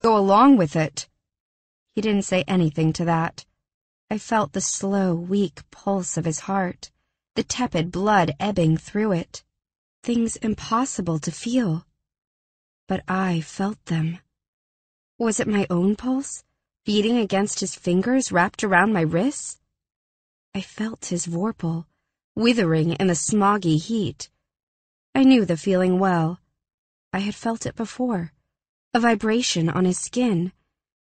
Go along with it." He didn't say anything to that. I felt the slow, weak pulse of his heart, the tepid blood ebbing through it. Things impossible to feel. But I felt them. Was it my own pulse, beating against his fingers wrapped around my wrists? I felt his vorpal, withering in the smoggy heat. I knew the feeling well. I had felt it before, a vibration on his skin.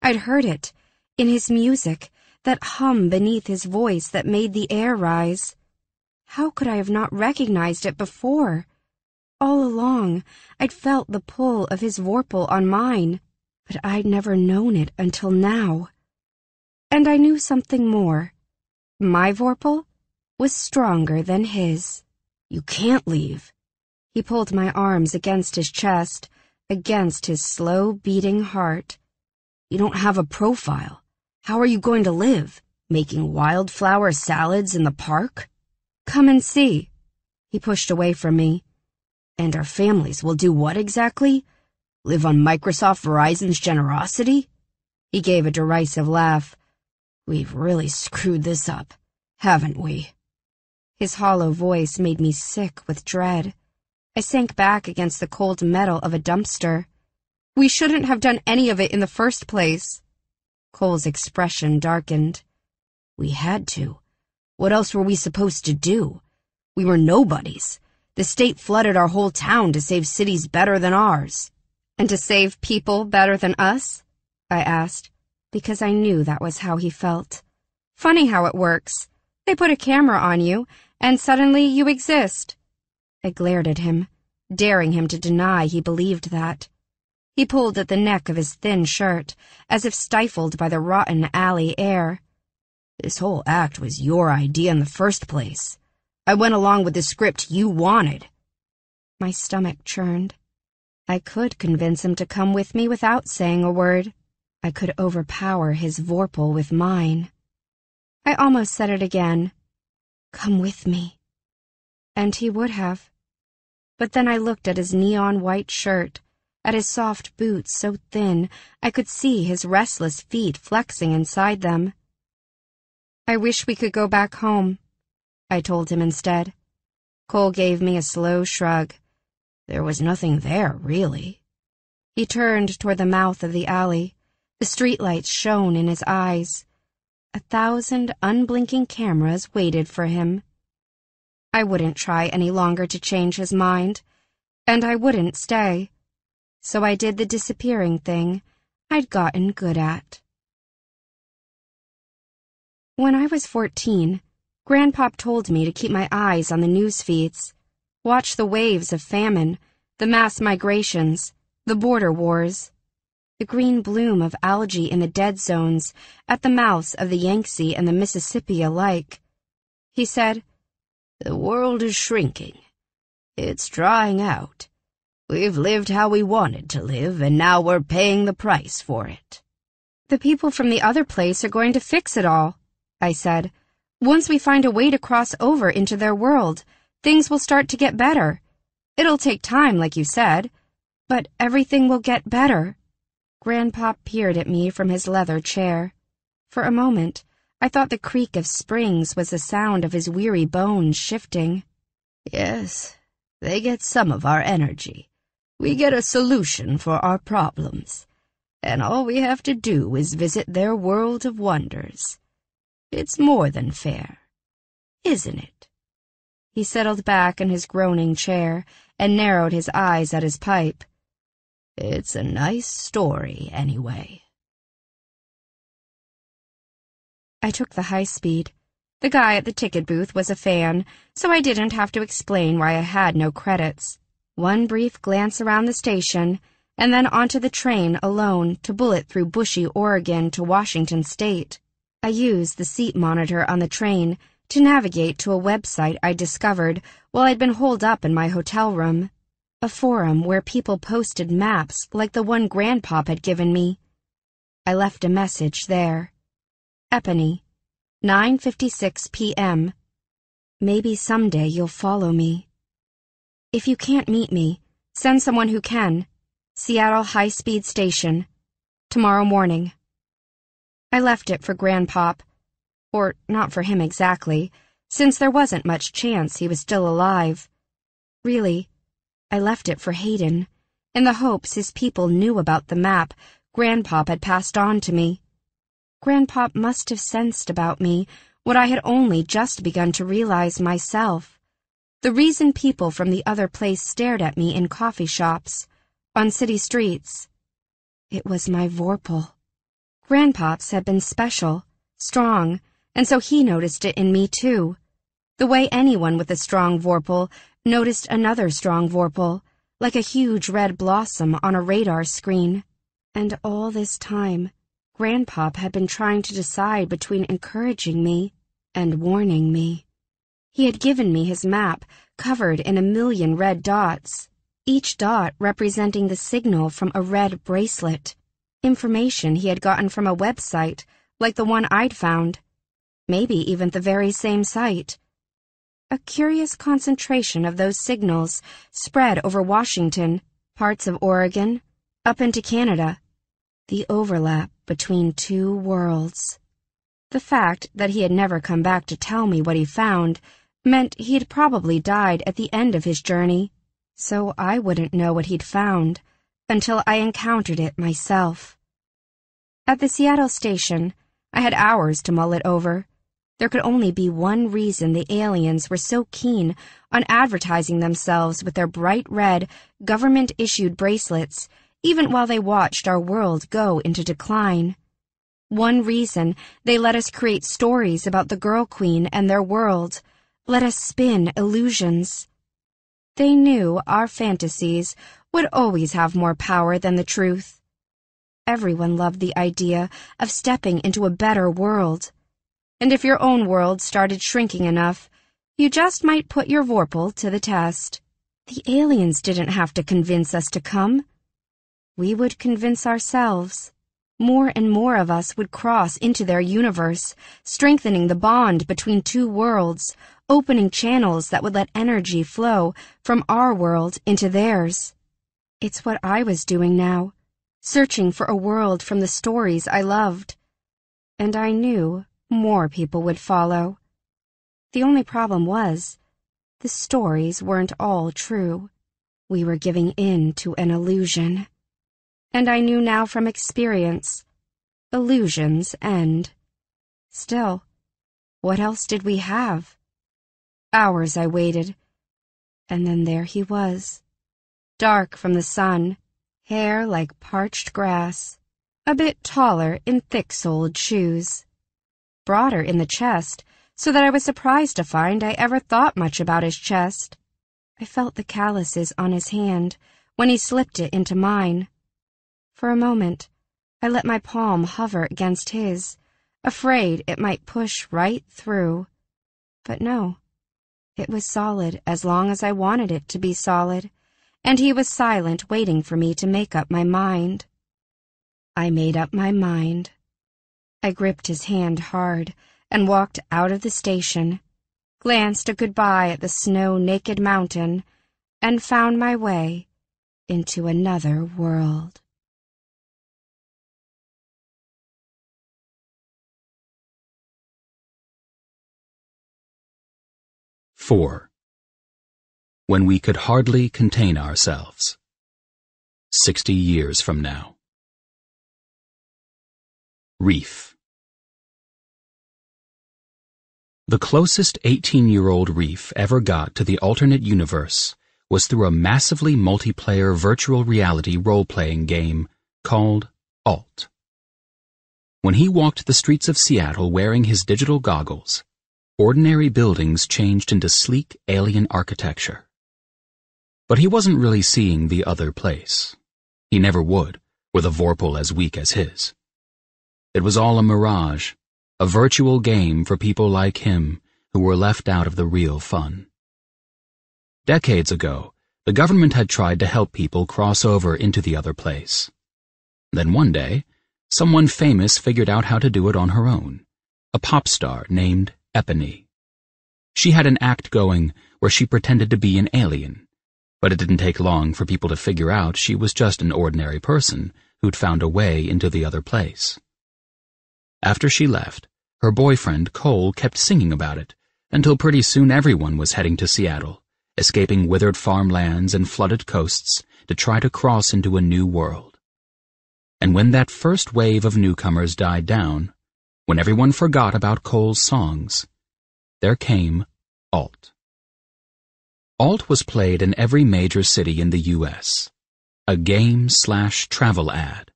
I'd heard it, in his music, that hum beneath his voice that made the air rise. How could I have not recognized it before? All along, I'd felt the pull of his vorpal on mine, but I'd never known it until now. And I knew something more. My vorpal was stronger than his. "You can't leave." He pulled my arms against his chest, against his slow-beating heart. "You don't have a profile. How are you going to live? Making wildflower salads in the park? Come and see." He pushed away from me. "And our families will do what exactly? Live on Microsoft Verizon's generosity?" He gave a derisive laugh. "We've really screwed this up, haven't we?" His hollow voice made me sick with dread. I sank back against the cold metal of a dumpster. "We shouldn't have done any of it in the first place." Cole's expression darkened. "We had to. What else were we supposed to do? We were nobodies. The state flooded our whole town to save cities better than ours." "And to save people better than us?" I asked, because I knew that was how he felt. "Funny how it works. They put a camera on you, and suddenly you exist." I glared at him, daring him to deny he believed that. He pulled at the neck of his thin shirt, as if stifled by the rotten alley air. "This whole act was your idea in the first place. I went along with the script you wanted." My stomach churned. I could convince him to come with me without saying a word. I could overpower his vorpal with mine. I almost said it again. "Come with me." And he would have. But then I looked at his neon white shirt, at his soft boots so thin I could see his restless feet flexing inside them. "I wish we could go back home," I told him instead. Cole gave me a slow shrug. "There was nothing there, really." He turned toward the mouth of the alley. The streetlights shone in his eyes. 1,000 unblinking cameras waited for him. I wouldn't try any longer to change his mind, and I wouldn't stay. So I did the disappearing thing I'd gotten good at. When I was 14, Grandpop told me to keep my eyes on the news feeds, watch the waves of famine, the mass migrations, the border wars, the green bloom of algae in the dead zones at the mouths of the Yangtze and the Mississippi alike. He said, "The world is shrinking. It's drying out. We've lived how we wanted to live, and now we're paying the price for it." "The people from the other place are going to fix it all," I said. "Once we find a way to cross over into their world, things will start to get better. It'll take time, like you said, but everything will get better." Grandpop peered at me from his leather chair. For a moment, I thought the creak of springs was the sound of his weary bones shifting. "Yes, they get some of our energy. We get a solution for our problems, and all we have to do is visit their world of wonders. It's more than fair, isn't it?" He settled back in his groaning chair and narrowed his eyes at his pipe. "It's a nice story, anyway." I took the high speed. The guy at the ticket booth was a fan, so I didn't have to explain why I had no credits. One brief glance around the station, and then onto the train alone to bullet through bushy Oregon to Washington State. I used the seat monitor on the train to navigate to a website I discovered while I'd been holed up in my hotel room. A forum where people posted maps like the one Grandpop had given me. I left a message there. Epony, 9:56 p.m. Maybe someday you'll follow me. If you can't meet me, send someone who can. Seattle High Speed Station. tomorrow morning. I left it for Grandpop. Or not for him exactly, since there wasn't much chance he was still alive. Really, I left it for Hayden, in the hopes his people knew about the map Grandpop had passed on to me. Grandpop must have sensed about me what I had only just begun to realize myself. The reason people from the other place stared at me in coffee shops, on city streets. It was my Vorpal. Grandpop's had been special, strong, and so he noticed it in me too. The way anyone with a strong Vorpal noticed another strong Vorpal, like a huge red blossom on a radar screen. And all this time, Grandpop had been trying to decide between encouraging me and warning me. He had given me his map, covered in 1,000,000 red dots, each dot representing the signal from a red bracelet, information he had gotten from a website like the one I'd found, maybe even the very same site. A curious concentration of those signals spread over Washington, parts of Oregon, up into Canada. The overlap between two worlds. The fact that he had never come back to tell me what he found meant he had probably died at the end of his journey, so I wouldn't know what he'd found until I encountered it myself. At the Seattle station, I had hours to mull it over. There could only be one reason the aliens were so keen on advertising themselves with their bright red, government-issued bracelets, even while they watched our world go into decline. One reason they let us create stories about the Girl Queen and their world, let us spin illusions. They knew our fantasies would always have more power than the truth. Everyone loved the idea of stepping into a better world. And if your own world started shrinking enough, you just might put your Vorpal to the test. The aliens didn't have to convince us to come. We would convince ourselves. More and more of us would cross into their universe, strengthening the bond between two worlds, opening channels that would let energy flow from our world into theirs. It's what I was doing now, searching for a world from the stories I loved. And I knew more people would follow. The only problem was, the stories weren't all true. We were giving in to an illusion. And I knew now from experience, illusions end. Still, what else did we have? Hours I waited, and then there he was, dark from the sun, hair like parched grass, a bit taller in thick-soled shoes, broader in the chest, so that I was surprised to find I ever thought much about his chest. I felt the calluses on his hand when he slipped it into mine. For a moment, I let my palm hover against his, afraid it might push right through. But no, it was solid as long as I wanted it to be solid, and he was silent, waiting for me to make up my mind. I made up my mind. I gripped his hand hard and walked out of the station, glanced a goodbye at the snow-naked mountain, and found my way into another world. "4. When we could hardly contain ourselves. 60 years from now. Reef. The closest 18-year-old Reef ever got to the alternate universe was through a massively multiplayer virtual reality role-playing game called Alt. When he walked the streets of Seattle wearing his digital goggles, ordinary buildings changed into sleek alien architecture. But he wasn't really seeing the other place. He never would, with a Vorpal as weak as his. It was all a mirage, a virtual game for people like him who were left out of the real fun. Decades ago, the government had tried to help people cross over into the other place. Then one day, someone famous figured out how to do it on her own, a pop star named Epony. She had an act going where she pretended to be an alien, but it didn't take long for people to figure out she was just an ordinary person who'd found a way into the other place. After she left, her boyfriend Cole kept singing about it, until pretty soon everyone was heading to Seattle, escaping withered farmlands and flooded coasts to try to cross into a new world. And when that first wave of newcomers died down, when everyone forgot about Cole's songs, there came Alt. Alt was played in every major city in the U.S., a game/travel ad.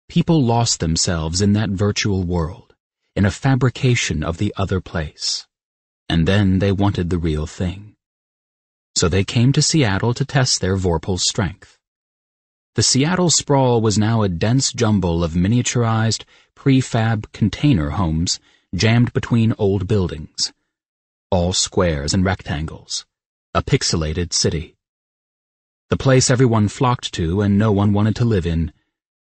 People lost themselves in that virtual world, in a fabrication of the other place, and then they wanted the real thing. So they came to Seattle to test their Vorpal's strength. The Seattle sprawl was now a dense jumble of miniaturized, prefab container homes jammed between old buildings, all squares and rectangles, a pixelated city. The place everyone flocked to and no one wanted to live in,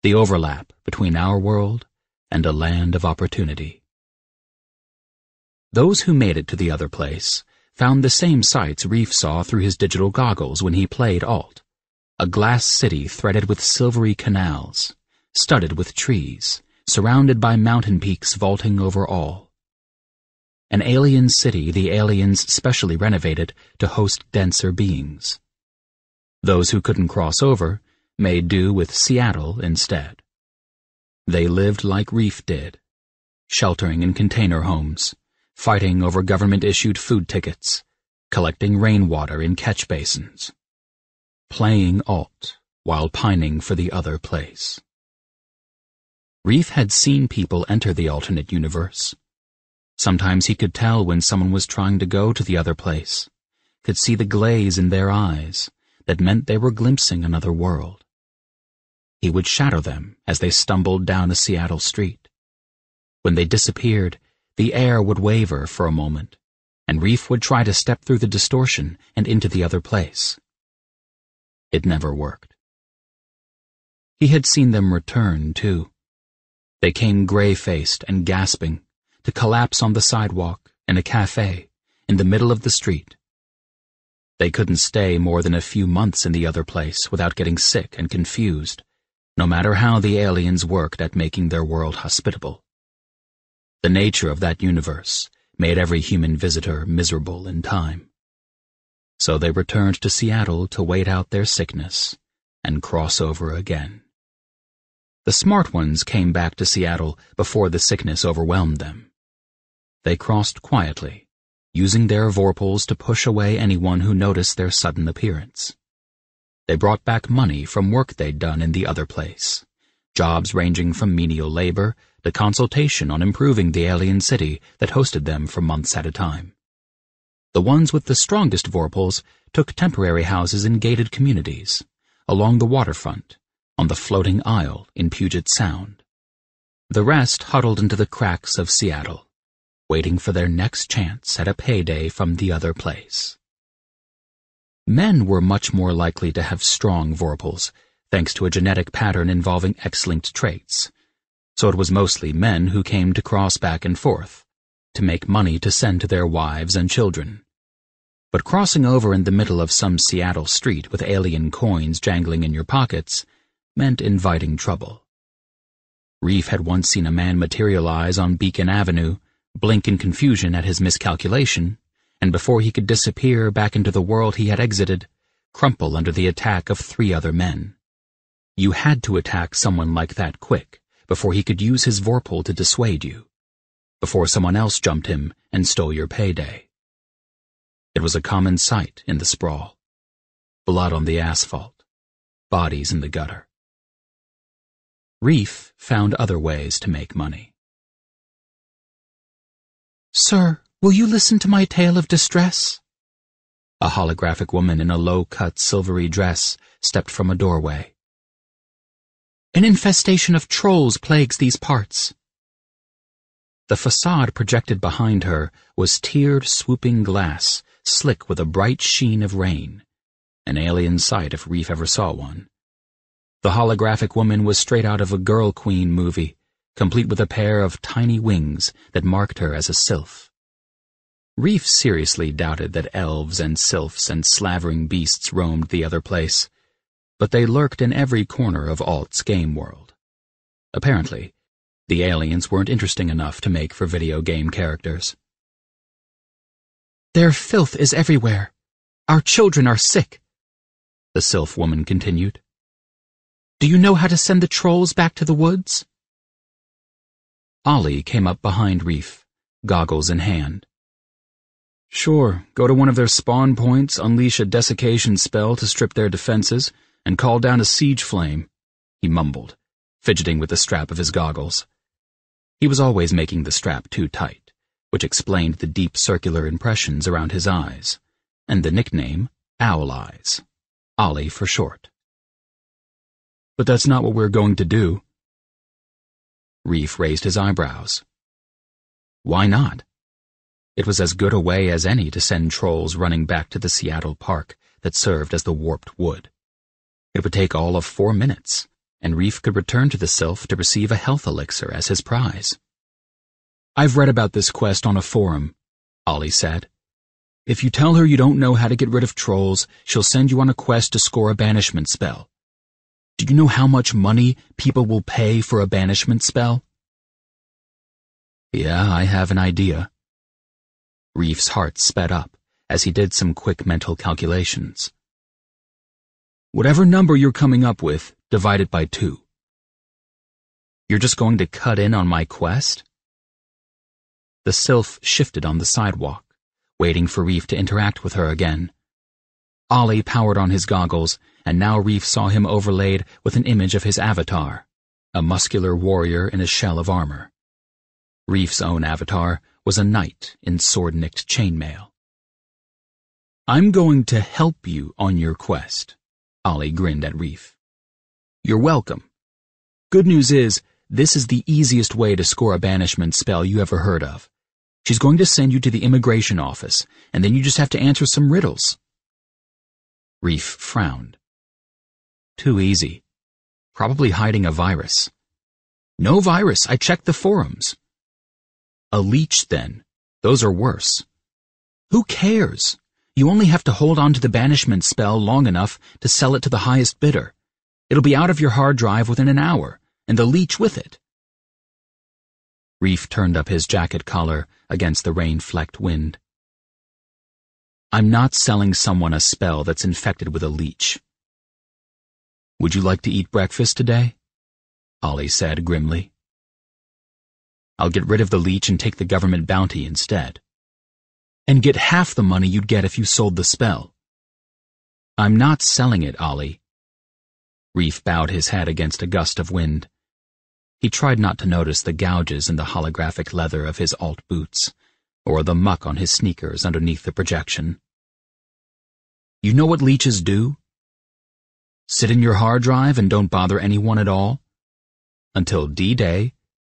the overlap between our world and a land of opportunity. Those who made it to the other place found the same sights Reef saw through his digital goggles when he played Alt, a glass city threaded with silvery canals, studded with trees, surrounded by mountain peaks vaulting over all. An alien city the aliens specially renovated to host denser beings. Those who couldn't cross over made do with Seattle instead. They lived like Reef did, sheltering in container homes, fighting over government-issued food tickets, collecting rainwater in catch basins, playing Alt while pining for the other place. Reef had seen people enter the alternate universe. Sometimes he could tell when someone was trying to go to the other place, could see the glaze in their eyes that meant they were glimpsing another world. He would shadow them as they stumbled down a Seattle street. When they disappeared, the air would waver for a moment, and Reef would try to step through the distortion and into the other place. It never worked. He had seen them return, too. They came gray-faced and gasping, to collapse on the sidewalk, in a cafe, in the middle of the street. They couldn't stay more than a few months in the other place without getting sick and confused, no matter how the aliens worked at making their world hospitable. The nature of that universe made every human visitor miserable in time. So they returned to Seattle to wait out their sickness and cross over again. The smart ones came back to Seattle before the sickness overwhelmed them. They crossed quietly, using their Vorpals to push away anyone who noticed their sudden appearance. They brought back money from work they'd done in the other place, jobs ranging from menial labor to consultation on improving the alien city that hosted them for months at a time. The ones with the strongest Vorpals took temporary houses in gated communities, along the waterfront, on the floating isle in Puget Sound. The rest huddled into the cracks of Seattle, waiting for their next chance at a payday from the other place. Men were much more likely to have strong Vorpals, thanks to a genetic pattern involving X-linked traits, so it was mostly men who came to cross back and forth, to make money to send to their wives and children. But crossing over in the middle of some Seattle street with alien coins jangling in your pockets meant inviting trouble. Reef had once seen a man materialize on Beacon Avenue, blink in confusion at his miscalculation, and before he could disappear back into the world he had exited, crumple under the attack of 3 other men. You had to attack someone like that quick before he could use his Vorpal to dissuade you, before someone else jumped him and stole your payday. It was a common sight in the sprawl. Blood on the asphalt, bodies in the gutter. Reef found other ways to make money. "Sir, will you listen to my tale of distress?" A holographic woman in a low-cut silvery dress stepped from a doorway. "An infestation of trolls plagues these parts." The facade projected behind her was tiered, swooping glass, slick with a bright sheen of rain, an alien sight if Reef ever saw one. The holographic woman was straight out of a Girl Queen movie, complete with a pair of tiny wings that marked her as a sylph. Reef seriously doubted that elves and sylphs and slavering beasts roamed the other place, but they lurked in every corner of Alt's game world. Apparently, the aliens weren't interesting enough to make for video game characters. "Their filth is everywhere. Our children are sick," the sylph woman continued. "Do you know how to send the trolls back to the woods?" Ollie came up behind Reef, goggles in hand. "Sure, go to one of their spawn points, unleash a desiccation spell to strip their defenses, and call down a siege flame," he mumbled, fidgeting with the strap of his goggles. He was always making the strap too tight, which explained the deep circular impressions around his eyes, and the nickname Owl Eyes, Ollie for short. "But that's not what we're going to do." Reef raised his eyebrows. Why not? It was as good a way as any to send trolls running back to the Seattle park that served as the warped wood. It would take all of 4 minutes, and Reef could return to the sylph to receive a health elixir as his prize. "I've read about this quest on a forum," Ollie said. "If you tell her you don't know how to get rid of trolls, she'll send you on a quest to score a banishment spell. Do you know how much money people will pay for a banishment spell?" "Yeah, I have an idea." Reef's heart sped up as he did some quick mental calculations. "Whatever number you're coming up with, divide it by 2. "You're just going to cut in on my quest?" The sylph shifted on the sidewalk, waiting for Reef to interact with her again. Ollie powered on his goggles, and now Reef saw him overlaid with an image of his avatar, a muscular warrior in a shell of armor. Reef's own avatar was a knight in sword-nicked chainmail. "I'm going to help you on your quest," Ollie grinned at Reef. "You're welcome. Good news is, this is the easiest way to score a banishment spell you ever heard of. She's going to send you to the immigration office, and then you just have to answer some riddles." Reef frowned. Too easy. Probably hiding a virus. "No virus, I checked the forums." "A leech, then. Those are worse." "Who cares? You only have to hold on to the banishment spell long enough to sell it to the highest bidder. It'll be out of your hard drive within an hour, and the leech with it." Reef turned up his jacket collar against the rain-flecked wind. "I'm not selling someone a spell that's infected with a leech." "Would you like to eat breakfast today?" Ollie said grimly. "I'll get rid of the leech and take the government bounty instead. And get half the money you'd get if you sold the spell." "I'm not selling it, Ollie." Reef bowed his head against a gust of wind. He tried not to notice the gouges in the holographic leather of his alt boots, or the muck on his sneakers underneath the projection. "You know what leeches do? Sit in your hard drive and don't bother anyone at all? Until D-Day,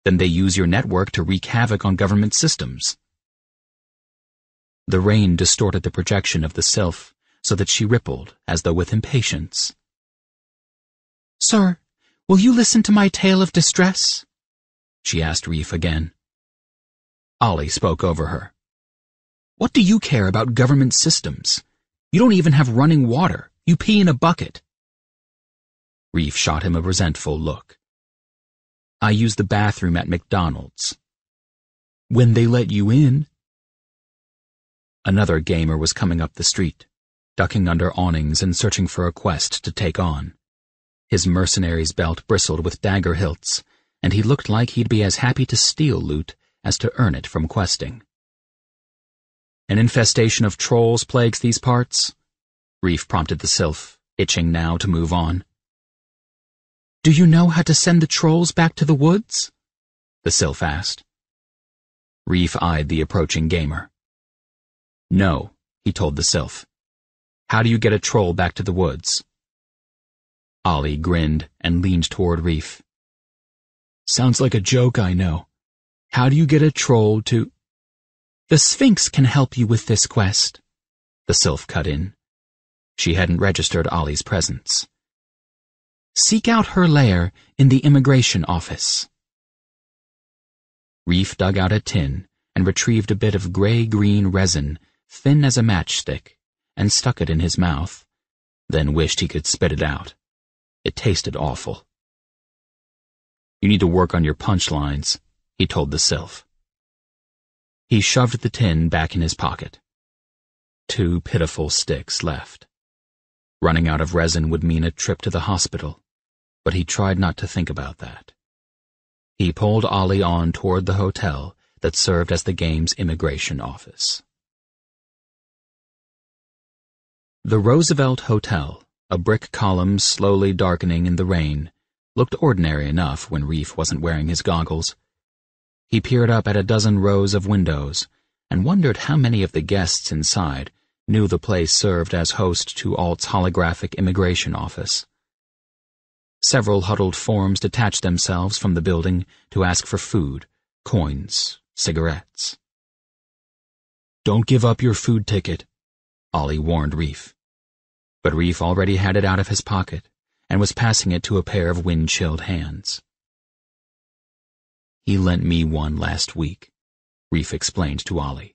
then they use your network to wreak havoc on government systems." The rain distorted the projection of the sylph so that she rippled as though with impatience. "Sir, will you listen to my tale of distress?" she asked Reef again. Ollie spoke over her. "What do you care about government systems? You don't even have running water. You pee in a bucket." Reef shot him a resentful look. "I use the bathroom at McDonald's." "When they let you in." Another gamer was coming up the street, ducking under awnings and searching for a quest to take on. His mercenary's belt bristled with dagger hilts, and he looked like he'd be as happy to steal loot as to earn it from questing. "An infestation of trolls plagues these parts?" Reef prompted the sylph, itching now to move on. "Do you know how to send the trolls back to the woods?" the sylph asked. Reef eyed the approaching gamer. "No," he told the sylph. "How do you get a troll back to the woods?" Ollie grinned and leaned toward Reef. "Sounds like a joke, I know. How do you get a troll to—" "The Sphinx can help you with this quest," the sylph cut in. She hadn't registered Ollie's presence. "Seek out her lair in the immigration office." Reef dug out a tin and retrieved a bit of gray-green resin, thin as a matchstick, and stuck it in his mouth, then wished he could spit it out. It tasted awful. You need to work on your punchlines, he told the sylph. He shoved the tin back in his pocket. 2 pitiful sticks left. Running out of resin would mean a trip to the hospital, but he tried not to think about that. He pulled Ollie on toward the hotel that served as the game's immigration office. The Roosevelt Hotel, a brick column slowly darkening in the rain, looked ordinary enough when Reef wasn't wearing his goggles. He peered up at a dozen rows of windows and wondered how many of the guests inside knew the place served as host to Alt's holographic immigration office. Several huddled forms detached themselves from the building to ask for food, coins, cigarettes. Don't give up your food ticket, Ollie warned Reef. But Reef already had it out of his pocket and was passing it to a pair of wind-chilled hands. He lent me one last week, Reef explained to Ollie.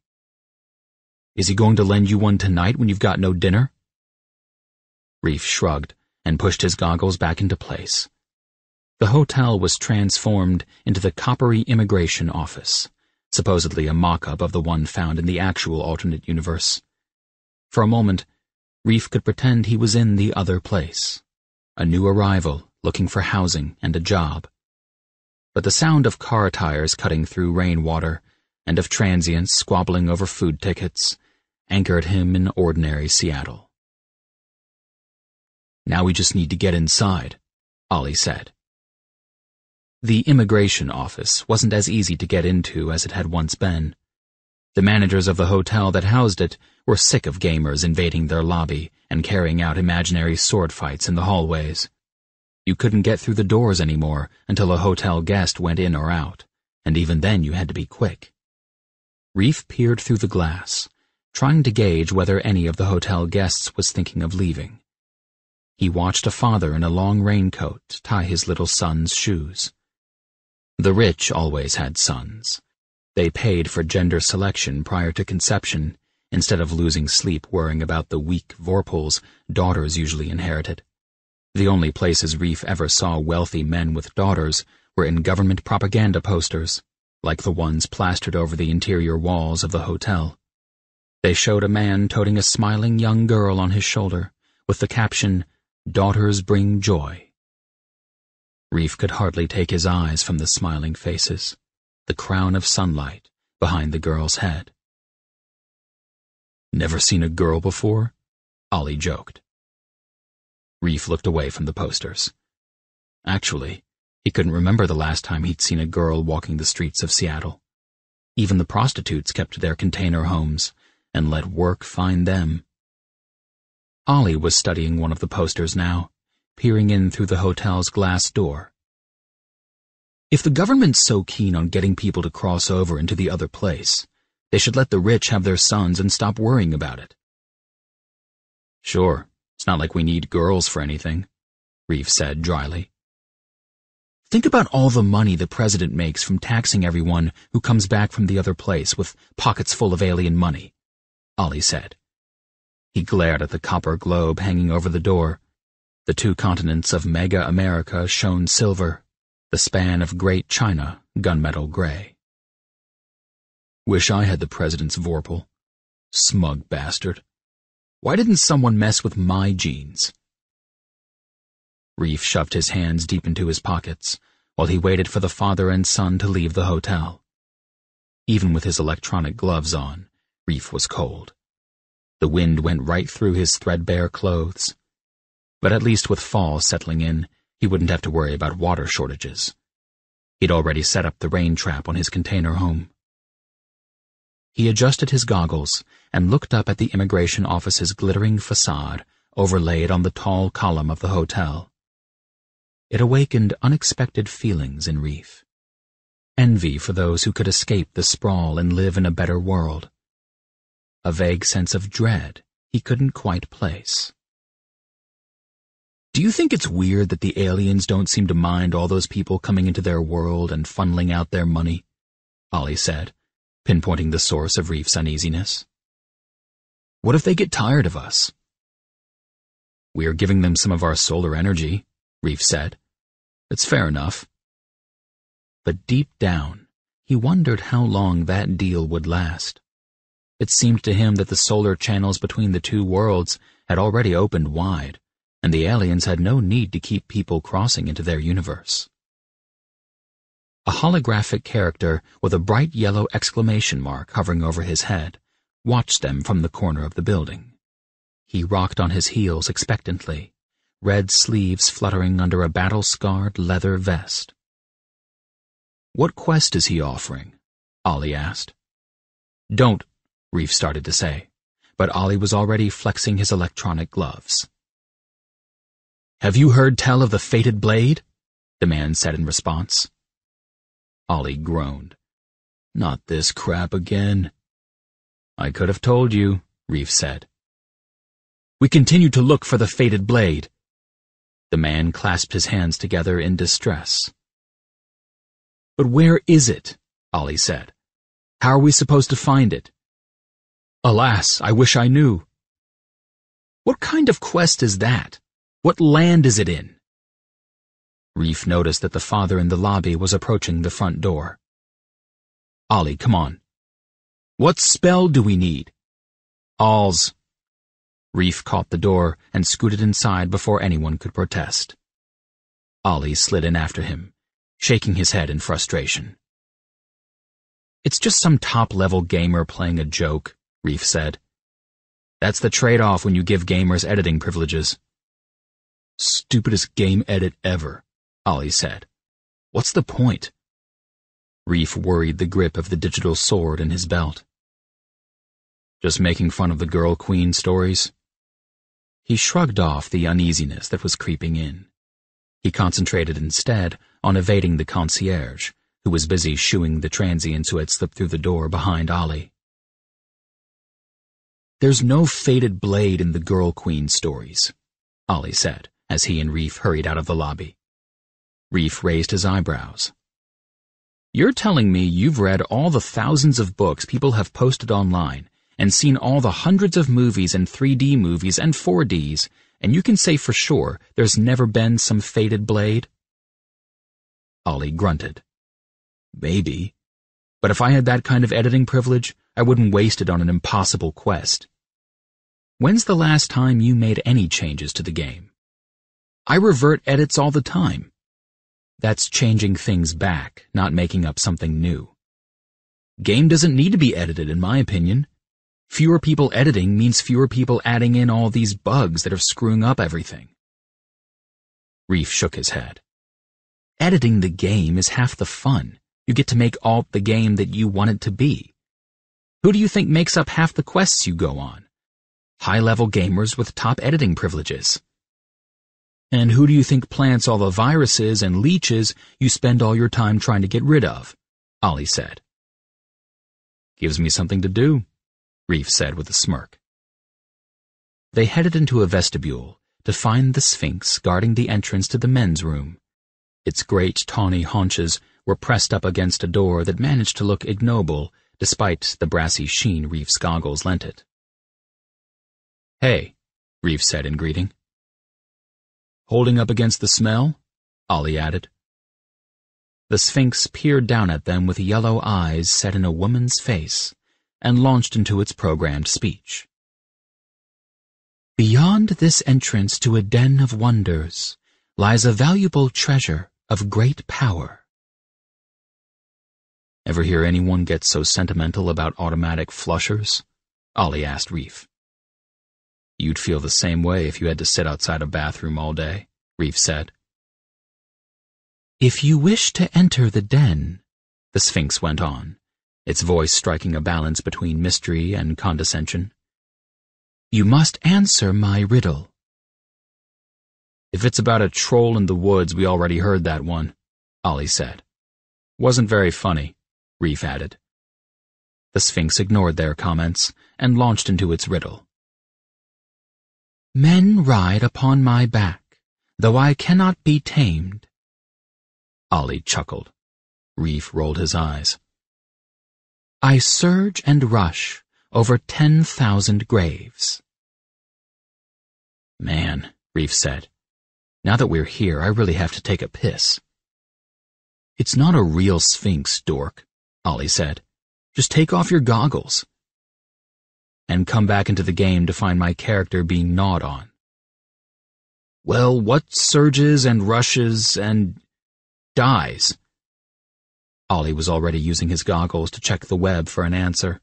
Is he going to lend you one tonight when you've got no dinner? Reef shrugged and pushed his goggles back into place. The hotel was transformed into the coppery immigration office, supposedly a mock-up of the one found in the actual alternate universe. For a moment, Reef could pretend he was in the other place, a new arrival looking for housing and a job. But the sound of car tires cutting through rainwater and of transients squabbling over food tickets anchored him in ordinary Seattle. Now we just need to get inside, Ollie said. The immigration office wasn't as easy to get into as it had once been. The managers of the hotel that housed it were sick of gamers invading their lobby and carrying out imaginary sword fights in the hallways. You couldn't get through the doors anymore until a hotel guest went in or out, and even then you had to be quick. Reef peered through the glass, trying to gauge whether any of the hotel guests was thinking of leaving. He watched a father in a long raincoat tie his little son's shoes. The rich always had sons. They paid for gender selection prior to conception, instead of losing sleep worrying about the weak vorpals daughters usually inherited. The only places Reef ever saw wealthy men with daughters were in government propaganda posters, like the ones plastered over the interior walls of the hotel. They showed a man toting a smiling young girl on his shoulder, with the caption, "Daughters bring joy." Reef could hardly take his eyes from the smiling faces, the crown of sunlight behind the girl's head. Never seen a girl before? Ollie joked. Reef looked away from the posters. Actually, he couldn't remember the last time he'd seen a girl walking the streets of Seattle. Even the prostitutes kept to their container homes and let work find them. Ollie was studying one of the posters now, peering in through the hotel's glass door. If the government's so keen on getting people to cross over into the other place, they should let the rich have their sons and stop worrying about it. Sure, it's not like we need girls for anything, Reef said dryly. Think about all the money the president makes from taxing everyone who comes back from the other place with pockets full of alien money, Ollie said. He glared at the copper globe hanging over the door. The 2 continents of Mega America shone silver, the span of Great China gunmetal gray. Wish I had the president's vorpal. Smug bastard. Why didn't someone mess with my genes? Reef shoved his hands deep into his pockets while he waited for the father and son to leave the hotel. Even with his electronic gloves on, Reef was cold. The wind went right through his threadbare clothes. But at least with fall settling in, he wouldn't have to worry about water shortages. He'd already set up the rain trap on his container home. He adjusted his goggles and looked up at the immigration office's glittering facade overlaid on the tall column of the hotel. It awakened unexpected feelings in Reef. Envy for those who could escape the sprawl and live in a better world. A vague sense of dread he couldn't quite place. Do you think it's weird that the aliens don't seem to mind all those people coming into their world and funneling out their money? Ollie said, pinpointing the source of Reef's uneasiness. What if they get tired of us? We are giving them some of our solar energy, Reef said. It's fair enough. But deep down, he wondered how long that deal would last. It seemed to him that the solar channels between the two worlds had already opened wide, and the aliens had no need to keep people crossing into their universe. A holographic character with a bright yellow exclamation mark hovering over his head watched them from the corner of the building. He rocked on his heels expectantly, red sleeves fluttering under a battle-scarred leather vest. "What quest is he offering?" Ollie asked. "Don't," Reef started to say, but Ollie was already flexing his electronic gloves. "Have you heard tell of the fated blade?" the man said in response. Ollie groaned. "Not this crap again." "I could have told you," Reef said. "We continue to look for the fated blade." The man clasped his hands together in distress. "But where is it?" Ollie said. "How are we supposed to find it?" "Alas, I wish I knew." "What kind of quest is that? What land is it in?" Reef noticed that the father in the lobby was approaching the front door. "Ollie, come on. What spell do we need?" "Alls." Reef caught the door and scooted inside before anyone could protest. Ollie slid in after him, shaking his head in frustration. "It's just some top-level gamer playing a joke," Reef said. "That's the trade-off when you give gamers editing privileges." "Stupidest game edit ever," Ollie said. "What's the point?" Reef worried the grip of the digital sword in his belt. "Just making fun of the Girl Queen stories?" He shrugged off the uneasiness that was creeping in. He concentrated instead on evading the concierge, who was busy shooing the transients who had slipped through the door behind Ollie. "There's no fated blade in the Girl Queen stories," Ollie said, as he and Reef hurried out of the lobby. Reef raised his eyebrows. "You're telling me you've read all the thousands of books people have posted online and seen all the hundreds of movies and 3D movies and 4Ds, and you can say for sure there's never been some fated blade?" Ollie grunted. "Maybe. But if I had that kind of editing privilege, I wouldn't waste it on an impossible quest. When's the last time you made any changes to the game?" "I revert edits all the time." "That's changing things back, not making up something new." "Game doesn't need to be edited, in my opinion. Fewer people editing means fewer people adding in all these bugs that are screwing up everything." Reef shook his head. "Editing the game is half the fun. You get to make alt the game that you want it to be. Who do you think makes up half the quests you go on? High-level gamers with top editing privileges. And who do you think plants all the viruses and leeches you spend all your time trying to get rid of?" Ollie said. "Gives me something to do," Reef said with a smirk. They headed into a vestibule to find the Sphinx guarding the entrance to the men's room. Its great tawny haunches were pressed up against a door that managed to look ignoble despite the brassy sheen Reef's goggles lent it. "Hey," Reef said in greeting. "Holding up against the smell?" Ollie added. The Sphinx peered down at them with yellow eyes set in a woman's face and launched into its programmed speech. "Beyond this entrance to a den of wonders lies a valuable treasure of great power." "Ever hear anyone get so sentimental about automatic flushers?" Ollie asked Reef. "You'd feel the same way if you had to sit outside a bathroom all day," Reef said. "If you wish to enter the den," the Sphinx went on, its voice striking a balance between mystery and condescension, "you must answer my riddle." "If it's about a troll in the woods, we already heard that one," Ollie said. "Wasn't very funny," Reef added. The Sphinx ignored their comments and launched into its riddle. "Men ride upon my back, though I cannot be tamed." Ollie chuckled. Reef rolled his eyes. "I surge and rush over 10,000 graves." "Man," Reef said, Now that we're here, I really have to take a piss. It's not a real sphinx, dork, Ollie said. Just take off your goggles. And come back into the game to find my character being gnawed on. Well, what surges and rushes and dies? Ollie was already using his goggles to check the web for an answer.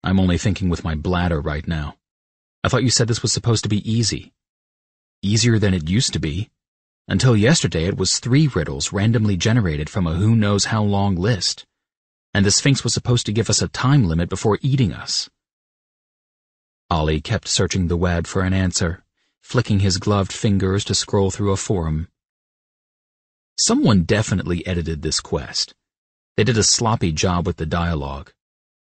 I'm only thinking with my bladder right now. I thought you said this was supposed to be easy. Easier than it used to be. Until yesterday it was 3 riddles randomly generated from a who-knows-how-long list. And the Sphinx was supposed to give us a time limit before eating us. Ollie kept searching the web for an answer, flicking his gloved fingers to scroll through a forum. Someone definitely edited this quest. They did a sloppy job with the dialogue.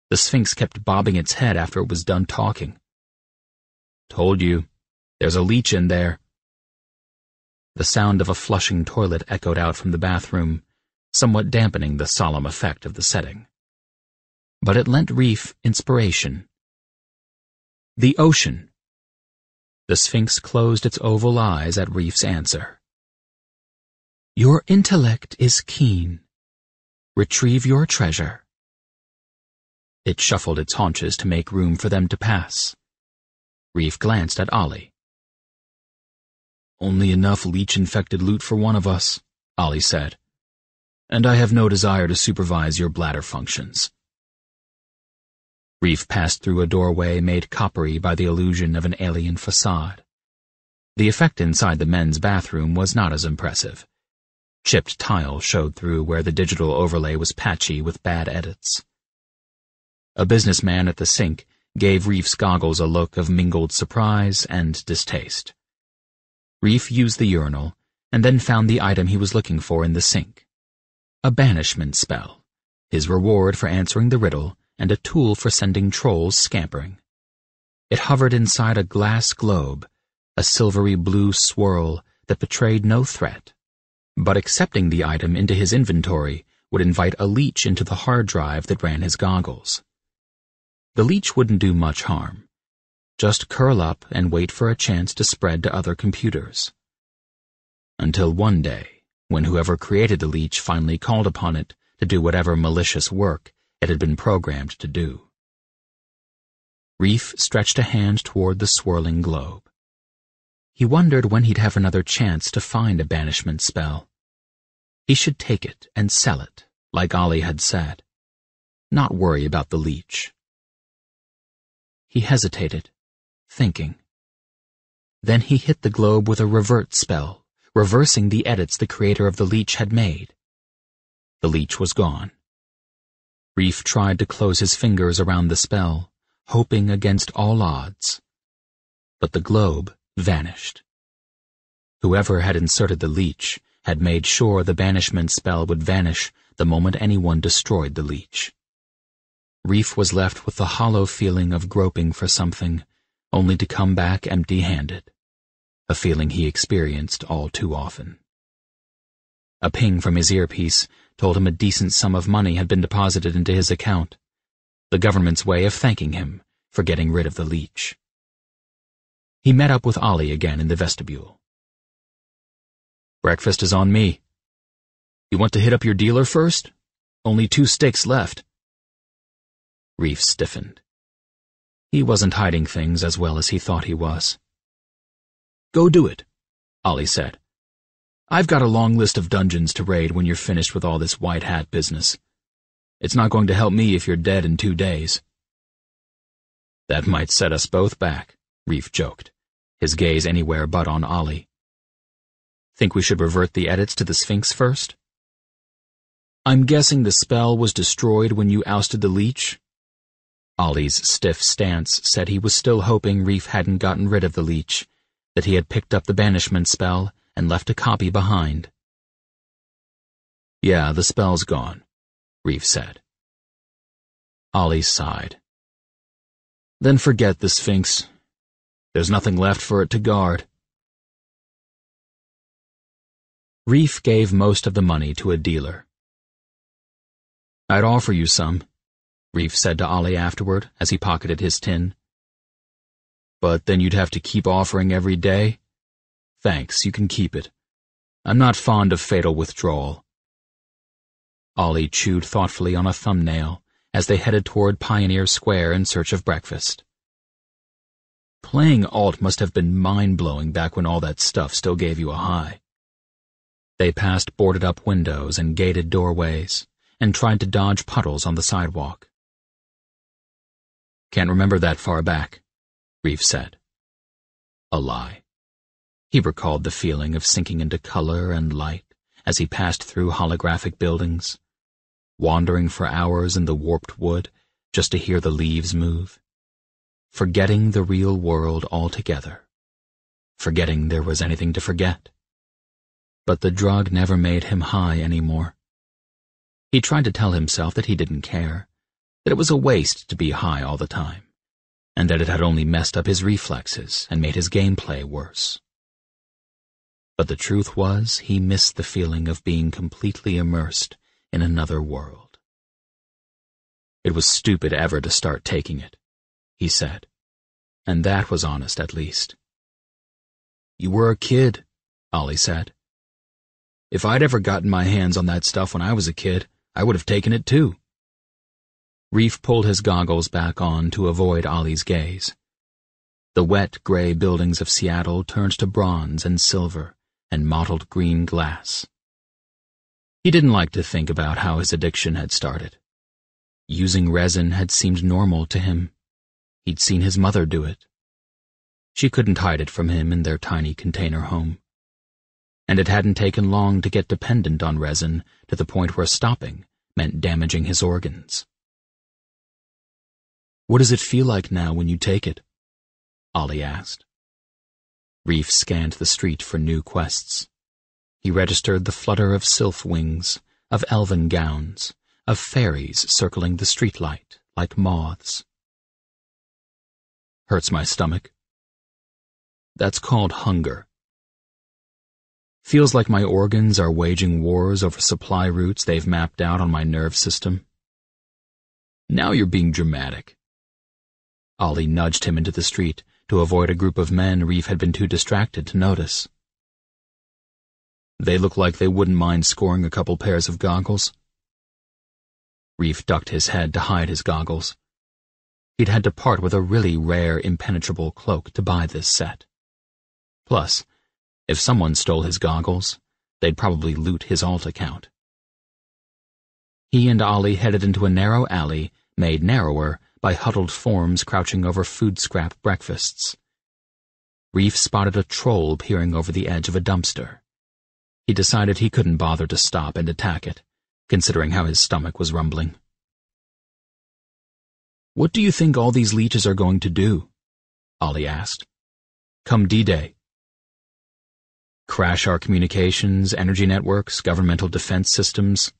The Sphinx kept bobbing its head after it was done talking. Told you, there's a leech in there. The sound of a flushing toilet echoed out from the bathroom, somewhat dampening the solemn effect of the setting. But it lent Reef inspiration. The ocean. The Sphinx closed its oval eyes at Reef's answer. Your intellect is keen. Retrieve your treasure. It shuffled its haunches to make room for them to pass. Reef glanced at Ollie. Only enough leech-infected loot for one of us, Ollie said. And I have no desire to supervise your bladder functions. Reef passed through a doorway made coppery by the illusion of an alien facade. The effect inside the men's bathroom was not as impressive. Chipped tile showed through where the digital overlay was patchy with bad edits. A businessman at the sink gave Reef's goggles a look of mingled surprise and distaste. Reef used the urinal and then found the item he was looking for in the sink. A banishment spell, his reward for answering the riddle and a tool for sending trolls scampering. It hovered inside a glass globe, a silvery blue swirl that betrayed no threat. But accepting the item into his inventory would invite a leech into the hard drive that ran his goggles. The leech wouldn't do much harm. Just curl up and wait for a chance to spread to other computers. Until one day, when whoever created the leech finally called upon it to do whatever malicious work it had been programmed to do. Reef stretched a hand toward the swirling globe. He wondered when he'd have another chance to find a banishment spell. He should take it and sell it, like Ollie had said. Not worry about the leech. He hesitated, thinking. Then he hit the globe with a revert spell, reversing the edits the creator of the leech had made. The leech was gone. Reef tried to close his fingers around the spell, hoping against all odds. But the globe vanished. Whoever had inserted the leech had made sure the banishment spell would vanish the moment anyone destroyed the leech. Reef was left with the hollow feeling of groping for something, only to come back empty-handed, a feeling he experienced all too often. A ping from his earpiece told him a decent sum of money had been deposited into his account, the government's way of thanking him for getting rid of the leech. He met up with Ollie again in the vestibule. Breakfast is on me. You want to hit up your dealer first? Only 2 sticks left. Reef stiffened. He wasn't hiding things as well as he thought he was. Go do it, Ollie said. I've got a long list of dungeons to raid when you're finished with all this white hat business. It's not going to help me if you're dead in 2 days. That might set us both back, Reef joked, his gaze anywhere but on Ollie. Think we should revert the edits to the Sphinx first? I'm guessing the spell was destroyed when you ousted the leech? Ollie's stiff stance said he was still hoping Reef hadn't gotten rid of the leech, that he had picked up the banishment spell and left a copy behind. Yeah, the spell's gone, Reef said. Ollie sighed. Then forget the Sphinx. There's nothing left for it to guard. Reef gave most of the money to a dealer. I'd offer you some, Reef said to Ollie afterward as he pocketed his tin. But then you'd have to keep offering every day. Thanks, you can keep it. I'm not fond of fatal withdrawal. Ollie chewed thoughtfully on a thumbnail as they headed toward Pioneer Square in search of breakfast. Playing alt must have been mind-blowing back when all that stuff still gave you a high. They passed boarded-up windows and gated doorways, and tried to dodge puddles on the sidewalk. Can't remember that far back, Reef said. A lie. He recalled the feeling of sinking into color and light as he passed through holographic buildings, wandering for hours in the warped wood just to hear the leaves move, forgetting the real world altogether, forgetting there was anything to forget. But the drug never made him high anymore. He tried to tell himself that he didn't care, that it was a waste to be high all the time, and that it had only messed up his reflexes and made his gameplay worse. But the truth was, he missed the feeling of being completely immersed in another world. It was stupid ever to start taking it, he said, and that was honest at least. You were a kid, Ollie said. If I'd ever gotten my hands on that stuff when I was a kid, I would have taken it too. Reef pulled his goggles back on to avoid Ollie's gaze. The wet, gray buildings of Seattle turned to bronze and silver and mottled green glass. He didn't like to think about how his addiction had started. Using resin had seemed normal to him. He'd seen his mother do it. She couldn't hide it from him in their tiny container home. And it hadn't taken long to get dependent on resin to the point where stopping meant damaging his organs. What does it feel like now when you take it? Ollie asked. Reef scanned the street for new quests. He registered the flutter of sylph wings, of elven gowns, of fairies circling the streetlight like moths. Hurts my stomach. That's called hunger. Feels like my organs are waging wars over supply routes they've mapped out on my nerve system. Now you're being dramatic. Ollie nudged him into the street to avoid a group of men Reef had been too distracted to notice. They look like they wouldn't mind scoring a couple pairs of goggles. Reef ducked his head to hide his goggles. He'd had to part with a really rare, impenetrable cloak to buy this set. Plus, if someone stole his goggles, they'd probably loot his alt account. He and Ollie headed into a narrow alley made narrower by huddled forms crouching over food scrap breakfasts. Reef spotted a troll peering over the edge of a dumpster. He decided he couldn't bother to stop and attack it, considering how his stomach was rumbling. What do you think all these leeches are going to do? Ollie asked. Come D-Day. Crash our communications, energy networks, governmental defense systems?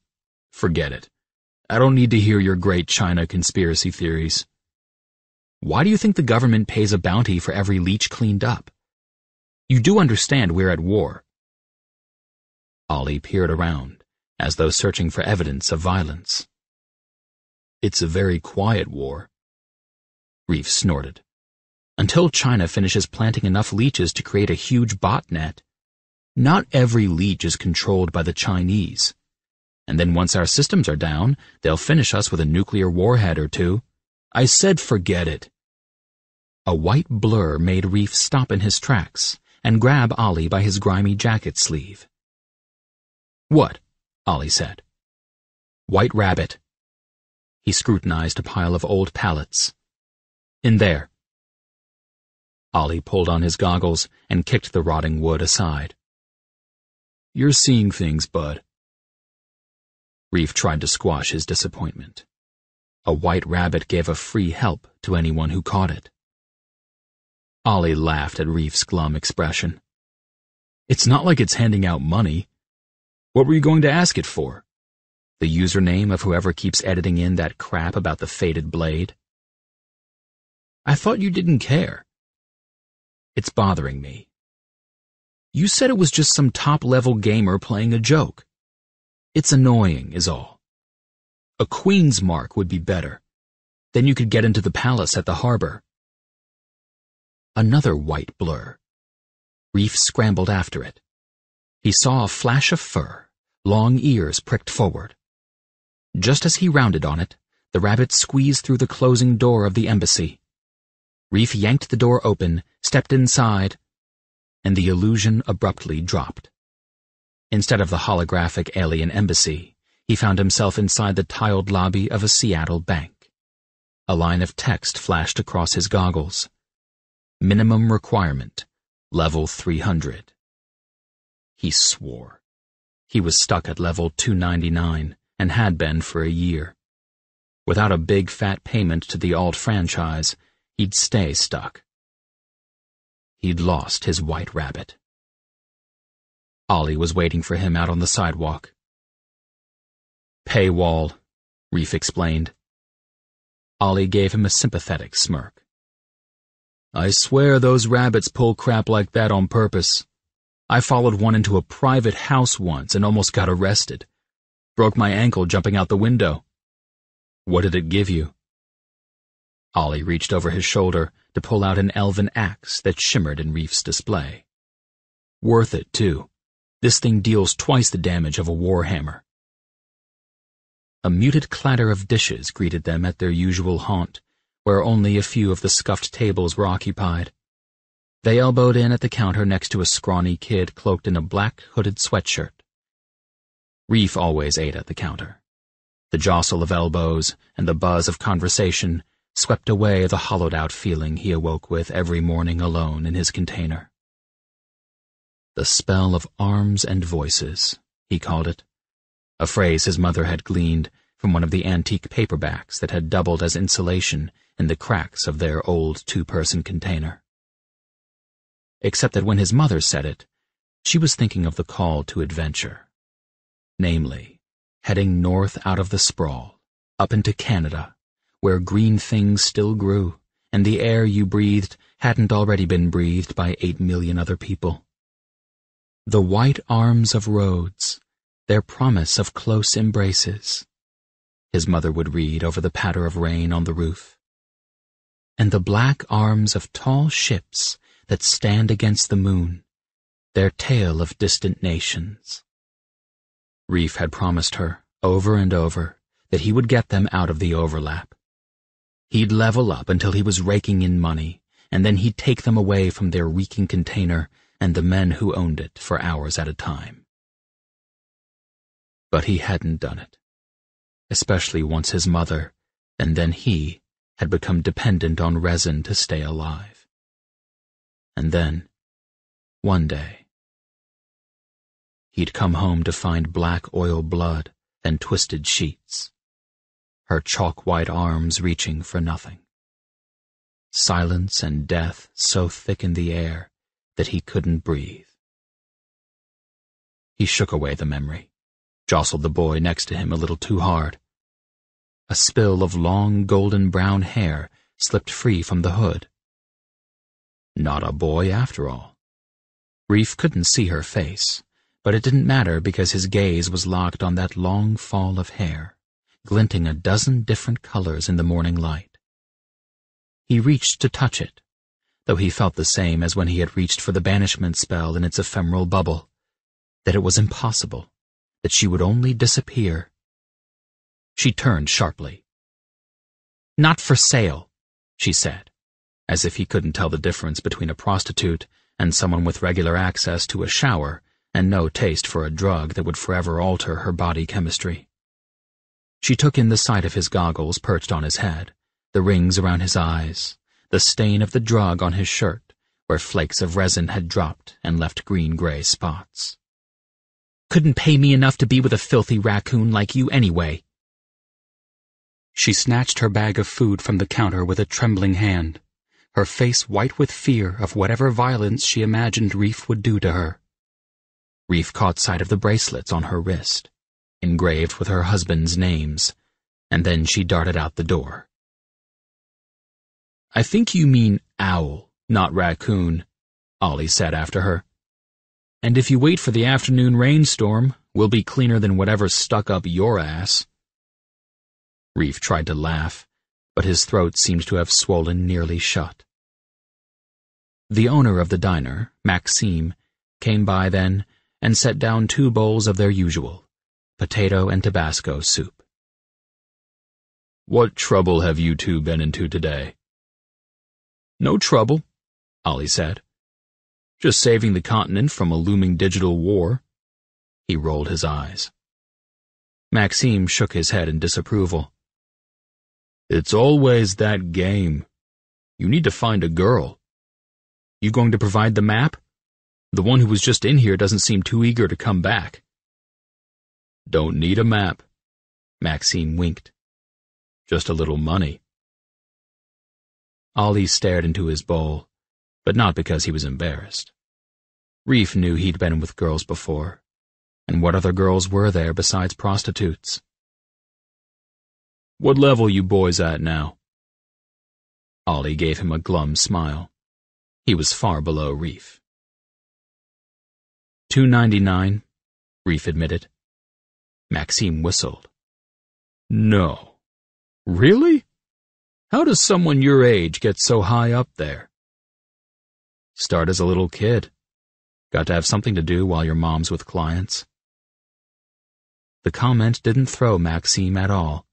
Forget it. I don't need to hear your great China conspiracy theories. Why do you think the government pays a bounty for every leech cleaned up? You do understand we're at war. Ollie peered around, as though searching for evidence of violence. It's a very quiet war. Reef snorted. Until China finishes planting enough leeches to create a huge botnet. Not every leech is controlled by the Chinese. And then once our systems are down, they'll finish us with a nuclear warhead or two. I said forget it. A white blur made Reef stop in his tracks and grab Ollie by his grimy jacket sleeve. What? Ollie said. White rabbit. He scrutinized a pile of old pallets. In there. Ollie pulled on his goggles and kicked the rotting wood aside. You're seeing things, bud. Reef tried to squash his disappointment. A white rabbit gave a free help to anyone who caught it. Ollie laughed at Reef's glum expression. It's not like it's handing out money. What were you going to ask it for? The username of whoever keeps editing in that crap about the fated blade? I thought you didn't care. It's bothering me. You said it was just some top-level gamer playing a joke. It's annoying, is all. A queen's mark would be better. Then you could get into the palace at the harbor. Another white blur. Reef scrambled after it. He saw a flash of fur, long ears pricked forward. Just as he rounded on it, the rabbit squeezed through the closing door of the embassy. Reef yanked the door open, stepped inside, and the illusion abruptly dropped. Instead of the holographic alien embassy, he found himself inside the tiled lobby of a Seattle bank. A line of text flashed across his goggles. Minimum requirement, level 300. He swore. He was stuck at level 299 and had been for a year. Without a big fat payment to the alt franchise, he'd stay stuck. He'd lost his white rabbit. Ollie was waiting for him out on the sidewalk. "Paywall," Reef explained. Ollie gave him a sympathetic smirk. "I swear those rabbits pull crap like that on purpose. I followed one into a private house once and almost got arrested. Broke my ankle jumping out the window." "What did it give you?" Ollie reached over his shoulder to pull out an elven axe that shimmered in Reef's display. "Worth it, too. This thing deals twice the damage of a warhammer." A muted clatter of dishes greeted them at their usual haunt, where only a few of the scuffed tables were occupied. They elbowed in at the counter next to a scrawny kid cloaked in a black hooded sweatshirt. Reef always ate at the counter. The jostle of elbows and the buzz of conversation swept away the hollowed-out feeling he awoke with every morning alone in his container. The spell of arms and voices, he called it, a phrase his mother had gleaned from one of the antique paperbacks that had doubled as insulation in the cracks of their old two-person container. Except that when his mother said it, she was thinking of the call to adventure. Namely, heading north out of the sprawl, up into Canada, where green things still grew, and the air you breathed hadn't already been breathed by 8 million other people. The white arms of roads, their promise of close embraces, his mother would read over the patter of rain on the roof. And the black arms of tall ships that stand against the moon, their tale of distant nations. Reef had promised her, over and over, that he would get them out of the overlap. He'd level up until he was raking in money, and then he'd take them away from their reeking container and the men who owned it for hours at a time. But he hadn't done it, especially once his mother, and then he, had become dependent on resin to stay alive. And then, one day, he'd come home to find black oil blood and twisted sheets, her chalk-white arms reaching for nothing. Silence and death so thick in the air that he couldn't breathe. He shook away the memory, jostled the boy next to him a little too hard. A spill of long golden-brown hair slipped free from the hood. Not a boy after all. Reef couldn't see her face, but it didn't matter because his gaze was locked on that long fall of hair, glinting a dozen different colors in the morning light. He reached to touch it, though he felt the same as when he had reached for the banishment spell in its ephemeral bubble, that it was impossible, that she would only disappear. She turned sharply. "Not for sale," she said, as if he couldn't tell the difference between a prostitute and someone with regular access to a shower and no taste for a drug that would forever alter her body chemistry. She took in the sight of his goggles perched on his head, the rings around his eyes, the stain of the drug on his shirt, where flakes of resin had dropped and left green-gray spots. "Couldn't pay me enough to be with a filthy raccoon like you anyway." She snatched her bag of food from the counter with a trembling hand, her face white with fear of whatever violence she imagined Reef would do to her. Reef caught sight of the bracelets on her wrist, engraved with her husband's names, and then she darted out the door. "I think you mean owl, not raccoon," Ollie said after her. "And if you wait for the afternoon rainstorm, we'll be cleaner than whatever's stuck up your ass." Reef tried to laugh, but his throat seemed to have swollen nearly shut. The owner of the diner, Maxime, came by then and set down 2 bowls of their usual, potato and Tabasco soup. "What trouble have you 2 been into today?" "No trouble," Ollie said. "Just saving the continent from a looming digital war." He rolled his eyes. Maxime shook his head in disapproval. "It's always that game. You need to find a girl. You going to provide the map? The one who was just in here doesn't seem too eager to come back." "Don't need a map," Maxime winked. "Just a little money." Ollie stared into his bowl, but not because he was embarrassed. Reef knew he'd been with girls before, and what other girls were there besides prostitutes? "What level you boys at now?" Ollie gave him a glum smile. He was far below Reef. 299, Reef admitted. Maxime whistled. "No. Really? How does someone your age get so high up there?" "Start as a little kid. Got to have something to do while your mom's with clients." The comment didn't throw Maxime at all.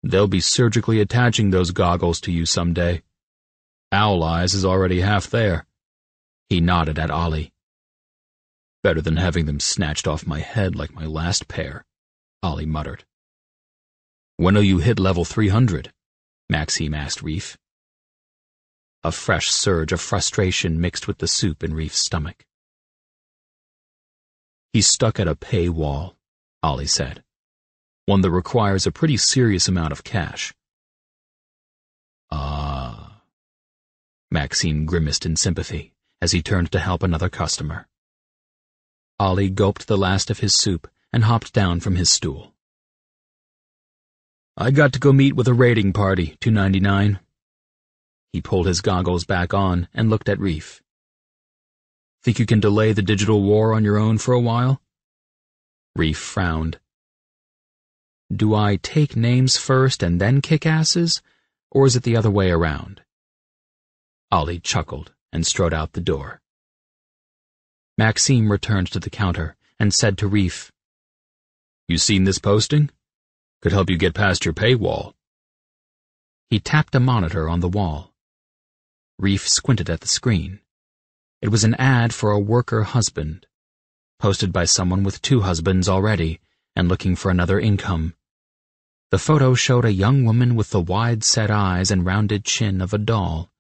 "They'll be surgically attaching those goggles to you someday. Owl Eyes is already half there." He nodded at Ollie. "Better than having them snatched off my head like my last pair," Ollie muttered. "When'll you hit level 300? Maxime asked Reef. A fresh surge of frustration mixed with the soup in Reef's stomach. "He's stuck at a pay wall," Ollie said. "One that requires a pretty serious amount of cash." Maxime grimaced in sympathy as he turned to help another customer. Ollie gulped the last of his soup and hopped down from his stool. "I got to go meet with a raiding party, 299. He pulled his goggles back on and looked at Reef. "Think you can delay the digital war on your own for a while?" Reef frowned. "Do I take names first and then kick asses, or is it the other way around?" Ollie chuckled and strode out the door. Maxime returned to the counter and said to Reef, "You seen this posting? Could help you get past your paywall." He tapped a monitor on the wall. Reef squinted at the screen. It was an ad for a worker husband, posted by someone with 2 husbands already and looking for another income. The photo showed a young woman with the wide-set eyes and rounded chin of a doll.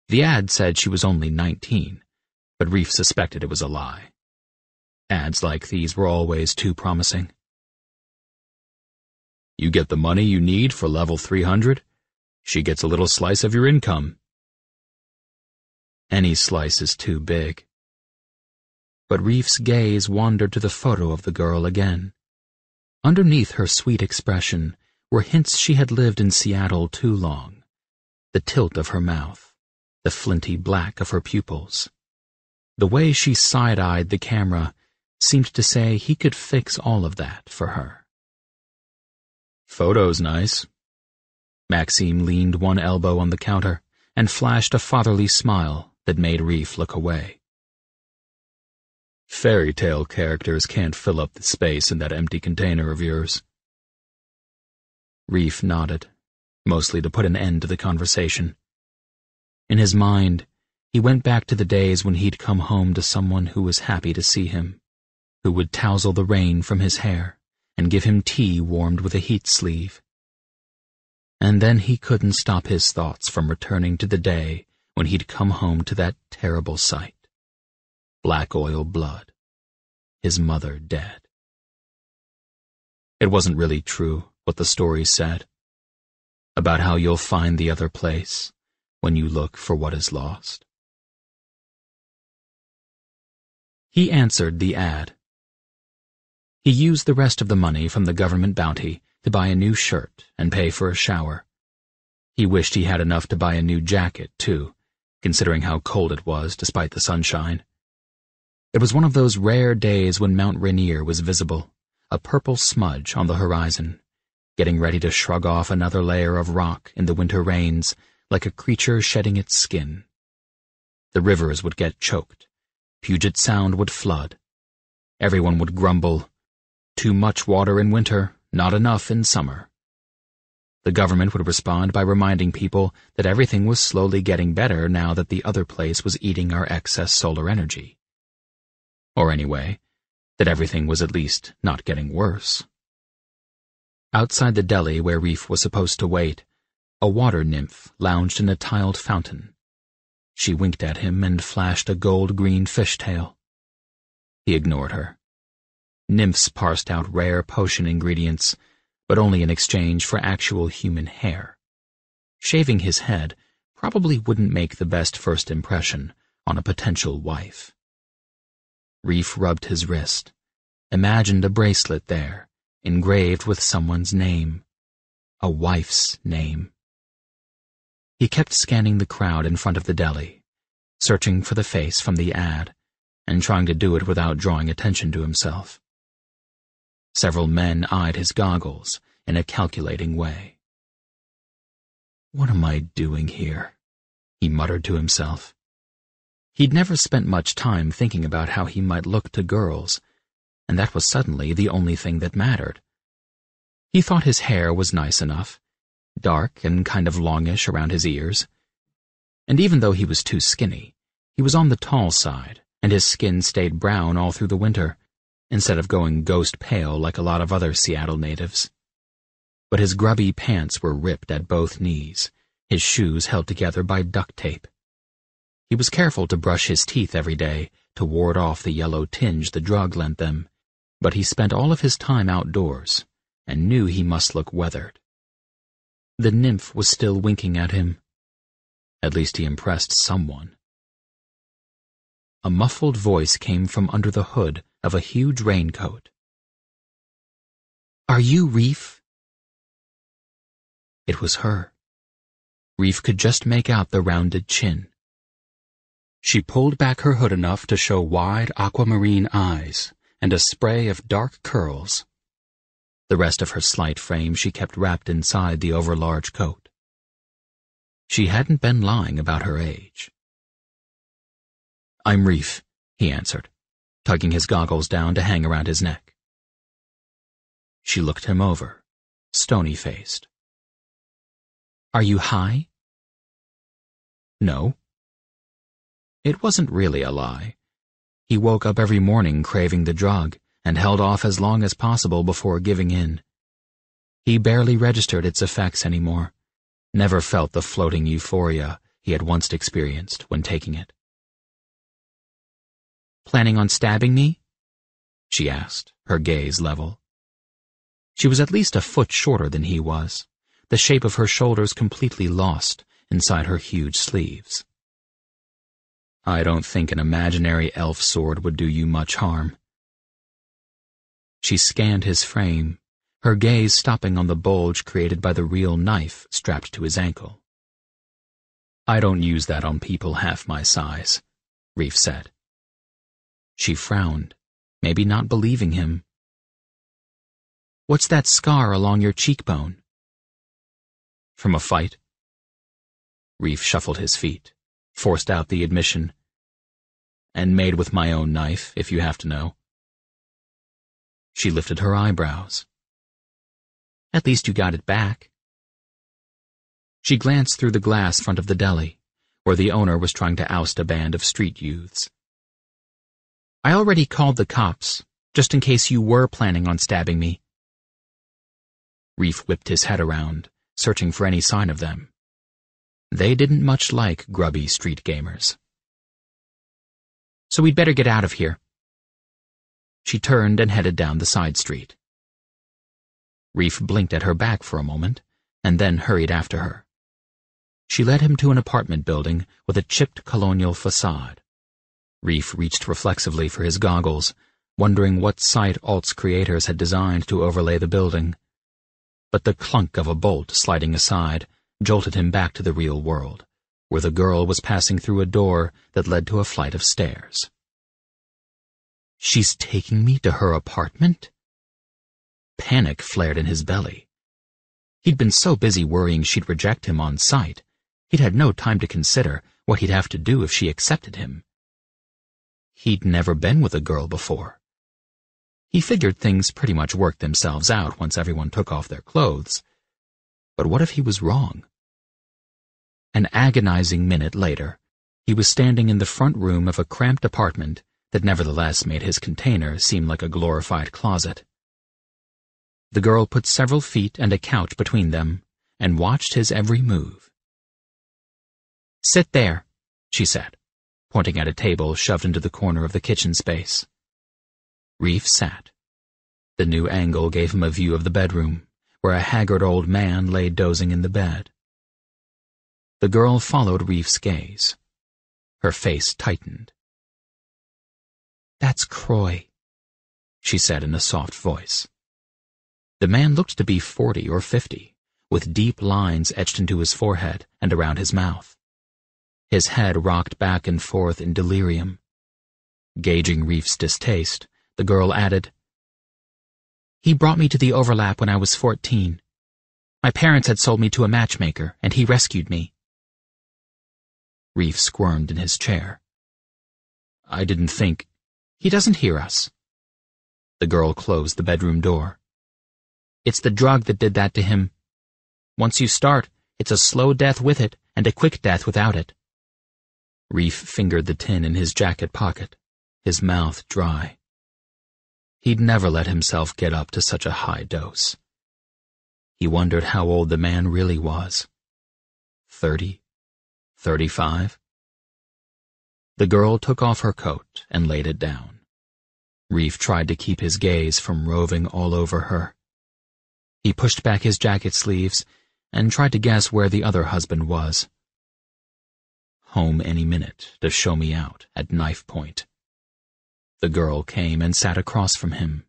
The ad said she was only 19, but Reef suspected it was a lie. Ads like these were always too promising. "You get the money you need for level 300. She gets a little slice of your income." Any slice is too big. But Reef's gaze wandered to the photo of the girl again. Underneath her sweet expression were hints she had lived in Seattle too long. The tilt of her mouth, the flinty black of her pupils. The way she side-eyed the camera seemed to say he could fix all of that for her. "Photo's nice." Maxime leaned one elbow on the counter and flashed a fatherly smile that made Reef look away. "Fairy tale characters can't fill up the space in that empty container of yours." Reef nodded, mostly to put an end to the conversation. In his mind, he went back to the days when he'd come home to someone who was happy to see him, who would tousle the rain from his hair and give him tea warmed with a heat sleeve. And then he couldn't stop his thoughts from returning to the day when he'd come home to that terrible sight. Black oil blood. His mother dead. It wasn't really true what the stories said, about how you'll find the other place when you look for what is lost. He answered the ad. He used the rest of the money from the government bounty to buy a new shirt and pay for a shower. He wished he had enough to buy a new jacket, too, considering how cold it was despite the sunshine. It was one of those rare days when Mount Rainier was visible, a purple smudge on the horizon, getting ready to shrug off another layer of rock in the winter rains like a creature shedding its skin. The rivers would get choked. Puget Sound would flood. Everyone would grumble, "Too much water in winter, not enough in summer." The government would respond by reminding people that everything was slowly getting better now that the other place was eating our excess solar energy. Or anyway, that everything was at least not getting worse. Outside the deli where Reef was supposed to wait, a water nymph lounged in a tiled fountain. She winked at him and flashed a gold-green fishtail. He ignored her. Nymphs parsed out rare potion ingredients, but only in exchange for actual human hair. Shaving his head probably wouldn't make the best first impression on a potential wife. Reef rubbed his wrist, imagined a bracelet there, engraved with someone's name, a wife's name. He kept scanning the crowd in front of the deli, searching for the face from the ad, and trying to do it without drawing attention to himself. Several men eyed his goggles in a calculating way. "What am I doing here?" he muttered to himself. He'd never spent much time thinking about how he might look to girls, and that was suddenly the only thing that mattered. He thought his hair was nice enough, dark and kind of longish around his ears. And even though he was too skinny, he was on the tall side, and his skin stayed brown all through the winter, instead of going ghost pale like a lot of other Seattle natives. But his grubby pants were ripped at both knees, his shoes held together by duct tape. He was careful to brush his teeth every day to ward off the yellow tinge the drug lent them, but he spent all of his time outdoors and knew he must look weathered. The nymph was still winking at him. At least he impressed someone. A muffled voice came from under the hood of a huge raincoat. "Are you Reef?" It was her. Reef could just make out the rounded chin. She pulled back her hood enough to show wide aquamarine eyes and a spray of dark curls. The rest of her slight frame she kept wrapped inside the overlarge coat. She hadn't been lying about her age. "I'm Reef," he answered, tugging his goggles down to hang around his neck. She looked him over, stony-faced. "Are you high?" "No." It wasn't really a lie. He woke up every morning craving the drug and held off as long as possible before giving in. He barely registered its effects anymore, never felt the floating euphoria he had once experienced when taking it. "Planning on stabbing me?" she asked, her gaze level. She was at least a foot shorter than he was, the shape of her shoulders completely lost inside her huge sleeves. "I don't think an imaginary elf sword would do you much harm." She scanned his frame, her gaze stopping on the bulge created by the real knife strapped to his ankle. "I don't use that on people half my size," Reef said. She frowned, maybe not believing him. "What's that scar along your cheekbone?" "From a fight." Reef shuffled his feet, forced out the admission. "And made with my own knife, if you have to know." She lifted her eyebrows. "At least you got it back." She glanced through the glass front of the deli, where the owner was trying to oust a band of street youths. "I already called the cops, just in case you were planning on stabbing me." Reef whipped his head around, searching for any sign of them. They didn't much like grubby street gamers. "So we'd better get out of here." She turned and headed down the side street. Reef blinked at her back for a moment, and then hurried after her. She led him to an apartment building with a chipped colonial facade. Reef reached reflexively for his goggles, wondering what site Alt's creators had designed to overlay the building. But the clunk of a bolt sliding aside jolted him back to the real world, where the girl was passing through a door that led to a flight of stairs. "She's taking me to her apartment?" Panic flared in his belly. He'd been so busy worrying she'd reject him on sight, he'd had no time to consider what he'd have to do if she accepted him. He'd never been with a girl before. He figured things pretty much worked themselves out once everyone took off their clothes. But what if he was wrong? An agonizing minute later, he was standing in the front room of a cramped apartment that nevertheless made his container seem like a glorified closet. The girl put several feet and a couch between them and watched his every move. "Sit there," she said, pointing at a table shoved into the corner of the kitchen space. Reef sat. The new angle gave him a view of the bedroom, where a haggard old man lay dozing in the bed. The girl followed Reef's gaze. Her face tightened. "That's Croy," she said in a soft voice. The man looked to be 40 or 50, with deep lines etched into his forehead and around his mouth. His head rocked back and forth in delirium. Gauging Reef's distaste, the girl added, "He brought me to the overlap when I was 14. My parents had sold me to a matchmaker, and he rescued me." Reef squirmed in his chair. "I didn't think—" "He doesn't hear us." The girl closed the bedroom door. "It's the drug that did that to him. Once you start, it's a slow death with it and a quick death without it." Reef fingered the tin in his jacket pocket, his mouth dry. He'd never let himself get up to such a high dose. He wondered how old the man really was. 30? 35? The girl took off her coat and laid it down. Reef tried to keep his gaze from roving all over her. He pushed back his jacket sleeves and tried to guess where the other husband was. "Home any minute to show me out at knife point." The girl came and sat across from him,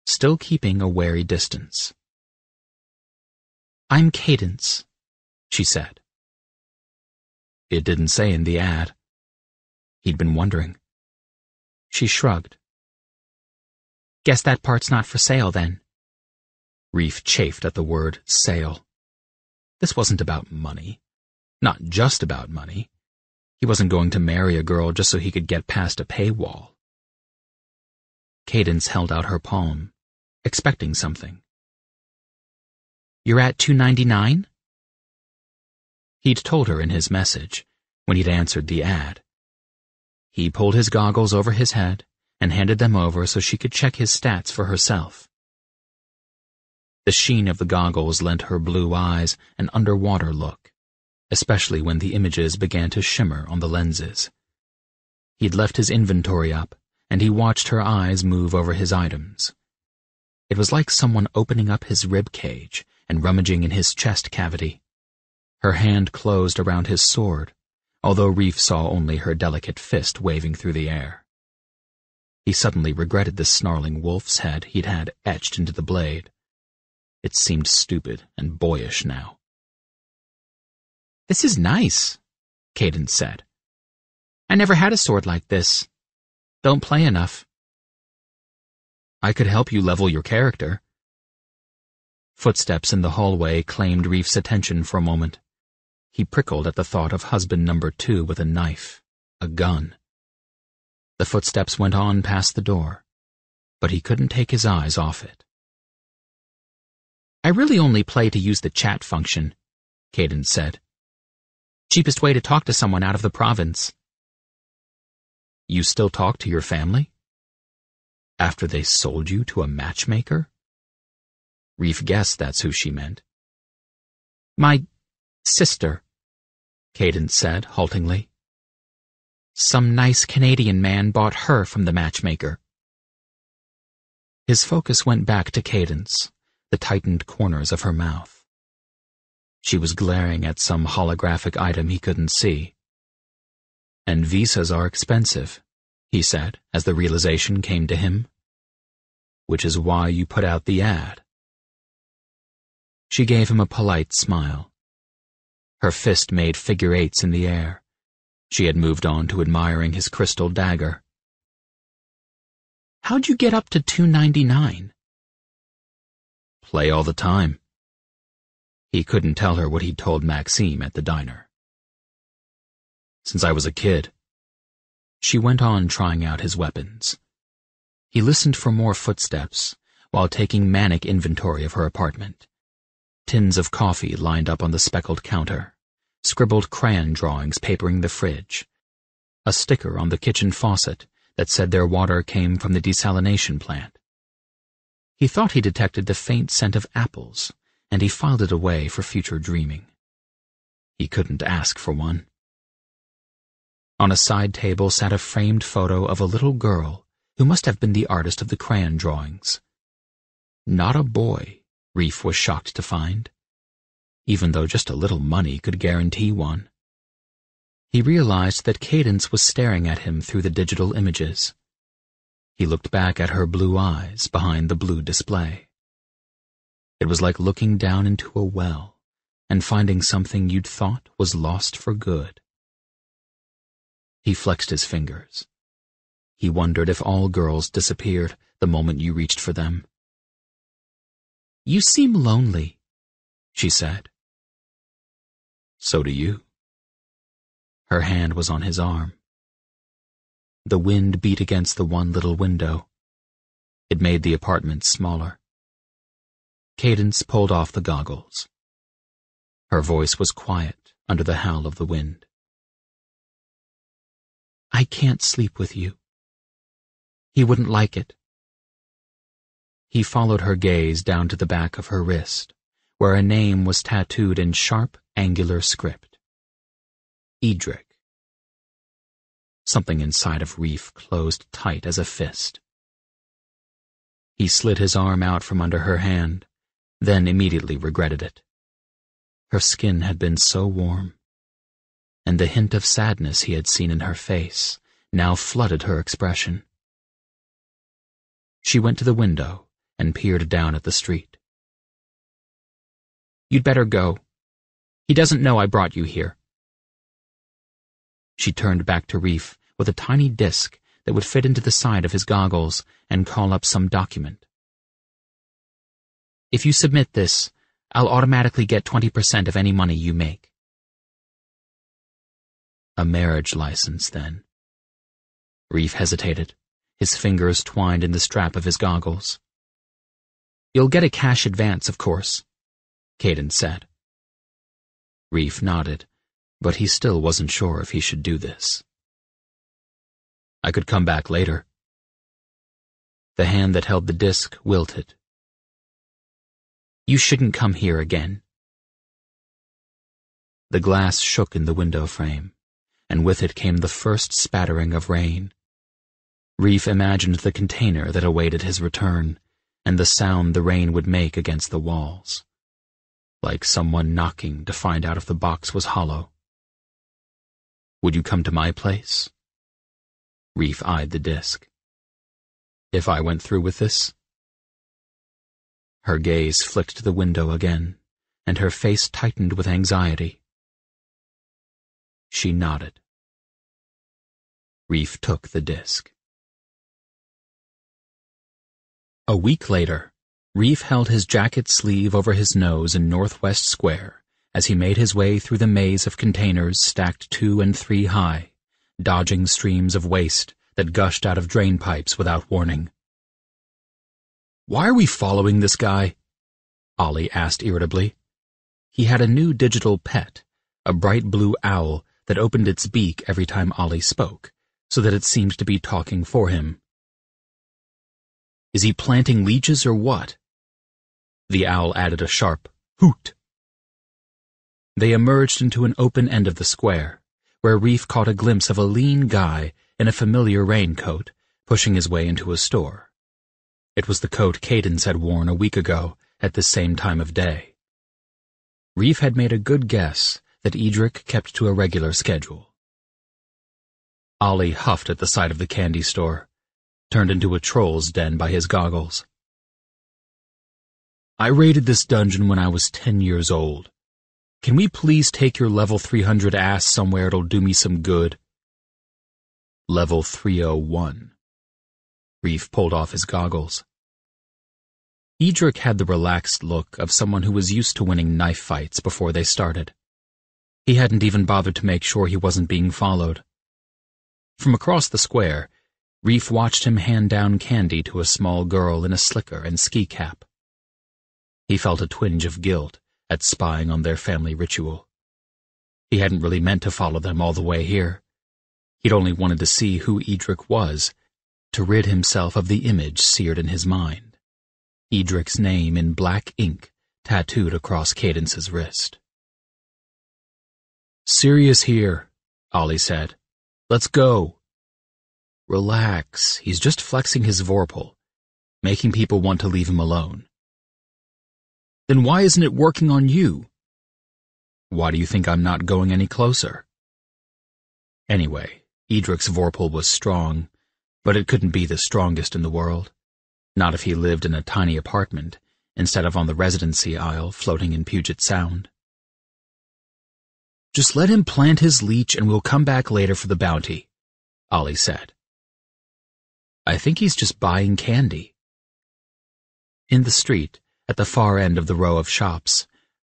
still keeping a wary distance. "I'm Cadence," she said. It didn't say in the ad. He'd been wondering. She shrugged. "Guess that part's not for sale, then." Reef chafed at the word sale. This wasn't about money. Not just about money. He wasn't going to marry a girl just so he could get past a paywall. Cadence held out her palm, expecting something. "You're at $2.99? He'd told her in his message, when he'd answered the ad. He pulled his goggles over his head and handed them over so she could check his stats for herself. The sheen of the goggles lent her blue eyes an underwater look, especially when the images began to shimmer on the lenses. He'd left his inventory up, and he watched her eyes move over his items. It was like someone opening up his rib cage and rummaging in his chest cavity. Her hand closed around his sword, although Reef saw only her delicate fist waving through the air. He suddenly regretted the snarling wolf's head he'd had etched into the blade. It seemed stupid and boyish now. "This is nice," Cadence said. "I never had a sword like this. Don't play enough." "I could help you level your character." Footsteps in the hallway claimed Reef's attention for a moment. He prickled at the thought of husband number 2 with a knife, a gun. The footsteps went on past the door, but he couldn't take his eyes off it. "I really only play to use the chat function," Cadence said. "Cheapest way to talk to someone out of the province." "You still talk to your family? After they sold you to a matchmaker?" Reef guessed that's who she meant. "My sister," Cadence said haltingly. "Some nice Canadian man bought her from the matchmaker." His focus went back to Cadence, the tightened corners of her mouth. She was glaring at some holographic item he couldn't see. "And visas are expensive," he said as the realization came to him. "Which is why you put out the ad." She gave him a polite smile. Her fist made figure eights in the air. She had moved on to admiring his crystal dagger. "How'd you get up to $2.99? "Play all the time." He couldn't tell her what he'd told Maxime at the diner. since I was a kid." She went on trying out his weapons. He listened for more footsteps while taking manic inventory of her apartment. Tins of coffee lined up on the speckled counter, scribbled crayon drawings papering the fridge, a sticker on the kitchen faucet that said their water came from the desalination plant. He thought he detected the faint scent of apples, and he filed it away for future dreaming. He couldn't ask for one. On a side table sat a framed photo of a little girl who must have been the artist of the crayon drawings. Not a boy, Reef was shocked to find, even though just a little money could guarantee one. He realized that Cadence was staring at him through the digital images. He looked back at her blue eyes behind the blue display. It was like looking down into a well and finding something you'd thought was lost for good. He flexed his fingers. He wondered if all girls disappeared the moment you reached for them. "You seem lonely," she said. "So do you." Her hand was on his arm. The wind beat against the one little window. It made the apartment smaller. Cadence pulled off the goggles. Her voice was quiet under the howl of the wind. "I can't sleep with you. He wouldn't like it." He followed her gaze down to the back of her wrist, where a name was tattooed in sharp, angular script. Edric. Something inside of Reef closed tight as a fist. He slid his arm out from under her hand, then immediately regretted it. Her skin had been so warm, and the hint of sadness he had seen in her face now flooded her expression. She went to the window and peered down at the street. "You'd better go. He doesn't know I brought you here." She turned back to Reef with a tiny disc that would fit into the side of his goggles and call up some document. "If you submit this, I'll automatically get 20% of any money you make." A marriage license, then. Reef hesitated, his fingers twined in the strap of his goggles. "You'll get a cash advance, of course," Cadence said. Reef nodded, but he still wasn't sure if he should do this. "I could come back later." The hand that held the disc wilted. "You shouldn't come here again." The glass shook in the window frame, and with it came the first spattering of rain. Reef imagined the container that awaited his return, and the sound the rain would make against the walls, like someone knocking to find out if the box was hollow. "Would you come to my place?" Reef eyed the disc. "If I went through with this?" Her gaze flicked to the window again, and her face tightened with anxiety. She nodded. Reef took the disc. A week later, Reef held his jacket sleeve over his nose in Northwest Square as he made his way through the maze of containers stacked 2 and 3 high, dodging streams of waste that gushed out of drain pipes without warning. "Why are we following this guy?" Ollie asked irritably. He had a new digital pet, a bright blue owl that opened its beak every time Ollie spoke, so that it seemed to be talking for him. "Is he planting leeches or what?" The owl added a sharp hoot. They emerged into an open end of the square, where Reef caught a glimpse of a lean guy in a familiar raincoat pushing his way into a store. It was the coat Cadence had worn a week ago at the same time of day. Reef had made a good guess that Edric kept to a regular schedule. Ollie huffed at the sight of the candy store, turned into a troll's den by his goggles. "I raided this dungeon when I was 10 years old. Can we please take your level 300 ass somewhere it'll do me some good?" Level 301. Reef pulled off his goggles. Edric had the relaxed look of someone who was used to winning knife fights before they started. He hadn't even bothered to make sure he wasn't being followed. From across the square, Reef watched him hand down candy to a small girl in a slicker and ski cap. He felt a twinge of guilt at spying on their family ritual. He hadn't really meant to follow them all the way here. He'd only wanted to see who Edric was, to rid himself of the image seared in his mind. Edric's name in black ink tattooed across Cadence's wrist. "Sirius here," Ollie said. "Let's go." "Relax, he's just flexing his Vorpal, making people want to leave him alone." "Then why isn't it working on you?" "Why do you think I'm not going any closer?" Anyway, Edric's Vorpal was strong, but it couldn't be the strongest in the world. Not if he lived in a tiny apartment, instead of on the residency aisle floating in Puget Sound. "Just let him plant his leech and we'll come back later for the bounty," Ollie said. "I think he's just buying candy." In the street, at the far end of the row of shops,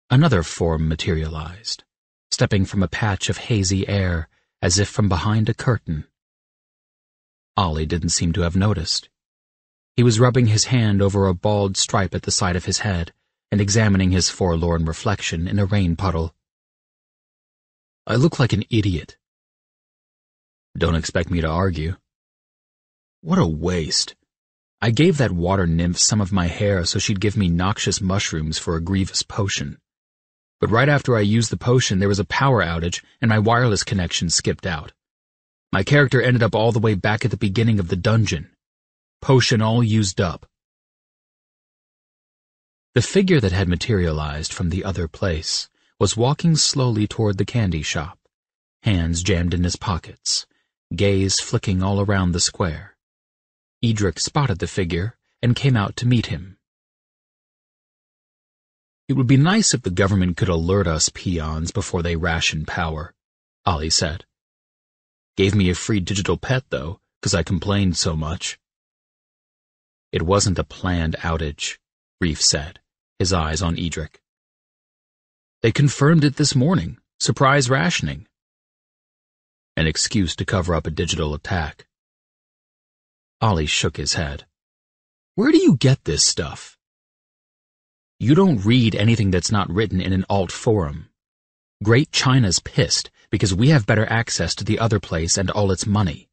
another form materialized, stepping from a patch of hazy air as if from behind a curtain. Ollie didn't seem to have noticed. He was rubbing his hand over a bald stripe at the side of his head and examining his forlorn reflection in a rain puddle. "I look like an idiot." "Don't expect me to argue." "What a waste. I gave that water nymph some of my hair so she'd give me noxious mushrooms for a grievous potion. But right after I used the potion there was a power outage and my wireless connection skipped out. My character ended up all the way back at the beginning of the dungeon. Potion all used up." The figure that had materialized from the other place was walking slowly toward the candy shop, hands jammed in his pockets, gaze flicking all around the square. Edric spotted the figure and came out to meet him. "It would be nice if the government could alert us peons before they ration power," Ollie said. "Gave me a free digital pet, though, 'cause I complained so much." "It wasn't a planned outage," Reef said, his eyes on Edric. "They confirmed it this morning. Surprise rationing." "An excuse to cover up a digital attack." Ollie shook his head. "Where do you get this stuff?" "You don't read anything that's not written in an alt forum. Great China's pissed because we have better access to the other place and all its money.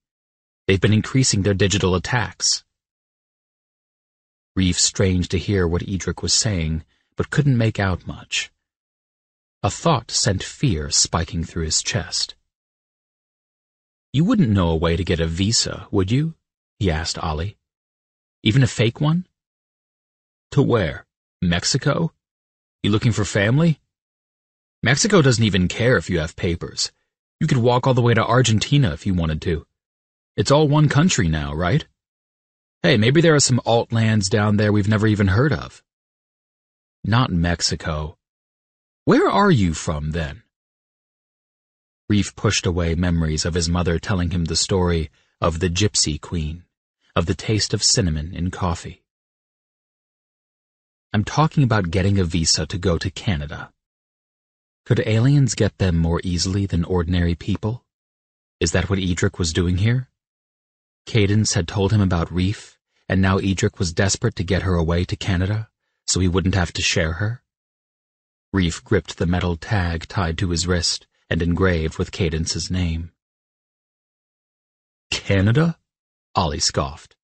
They've been increasing their digital attacks." Reef strained to hear what Edric was saying, but couldn't make out much. A thought sent fear spiking through his chest. "You wouldn't know a way to get a visa, would you?" he asked Ollie. "Even a fake one?" "To where? Mexico? You looking for family? Mexico doesn't even care if you have papers. You could walk all the way to Argentina if you wanted to. It's all one country now, right? Hey, maybe there are some alt lands down there we've never even heard of." "Not Mexico. Where are you from, then?" Reef pushed away memories of his mother telling him the story of the Gypsy Queen, of the taste of cinnamon in coffee. "I'm talking about getting a visa to go to Canada. Could aliens get them more easily than ordinary people? Is that what Edric was doing here? Cadence had told him about Reef, and now Edric was desperate to get her away to Canada, so he wouldn't have to share her? Reef gripped the metal tag tied to his wrist and engraved with Cadence's name. "Canada?" Ollie scoffed.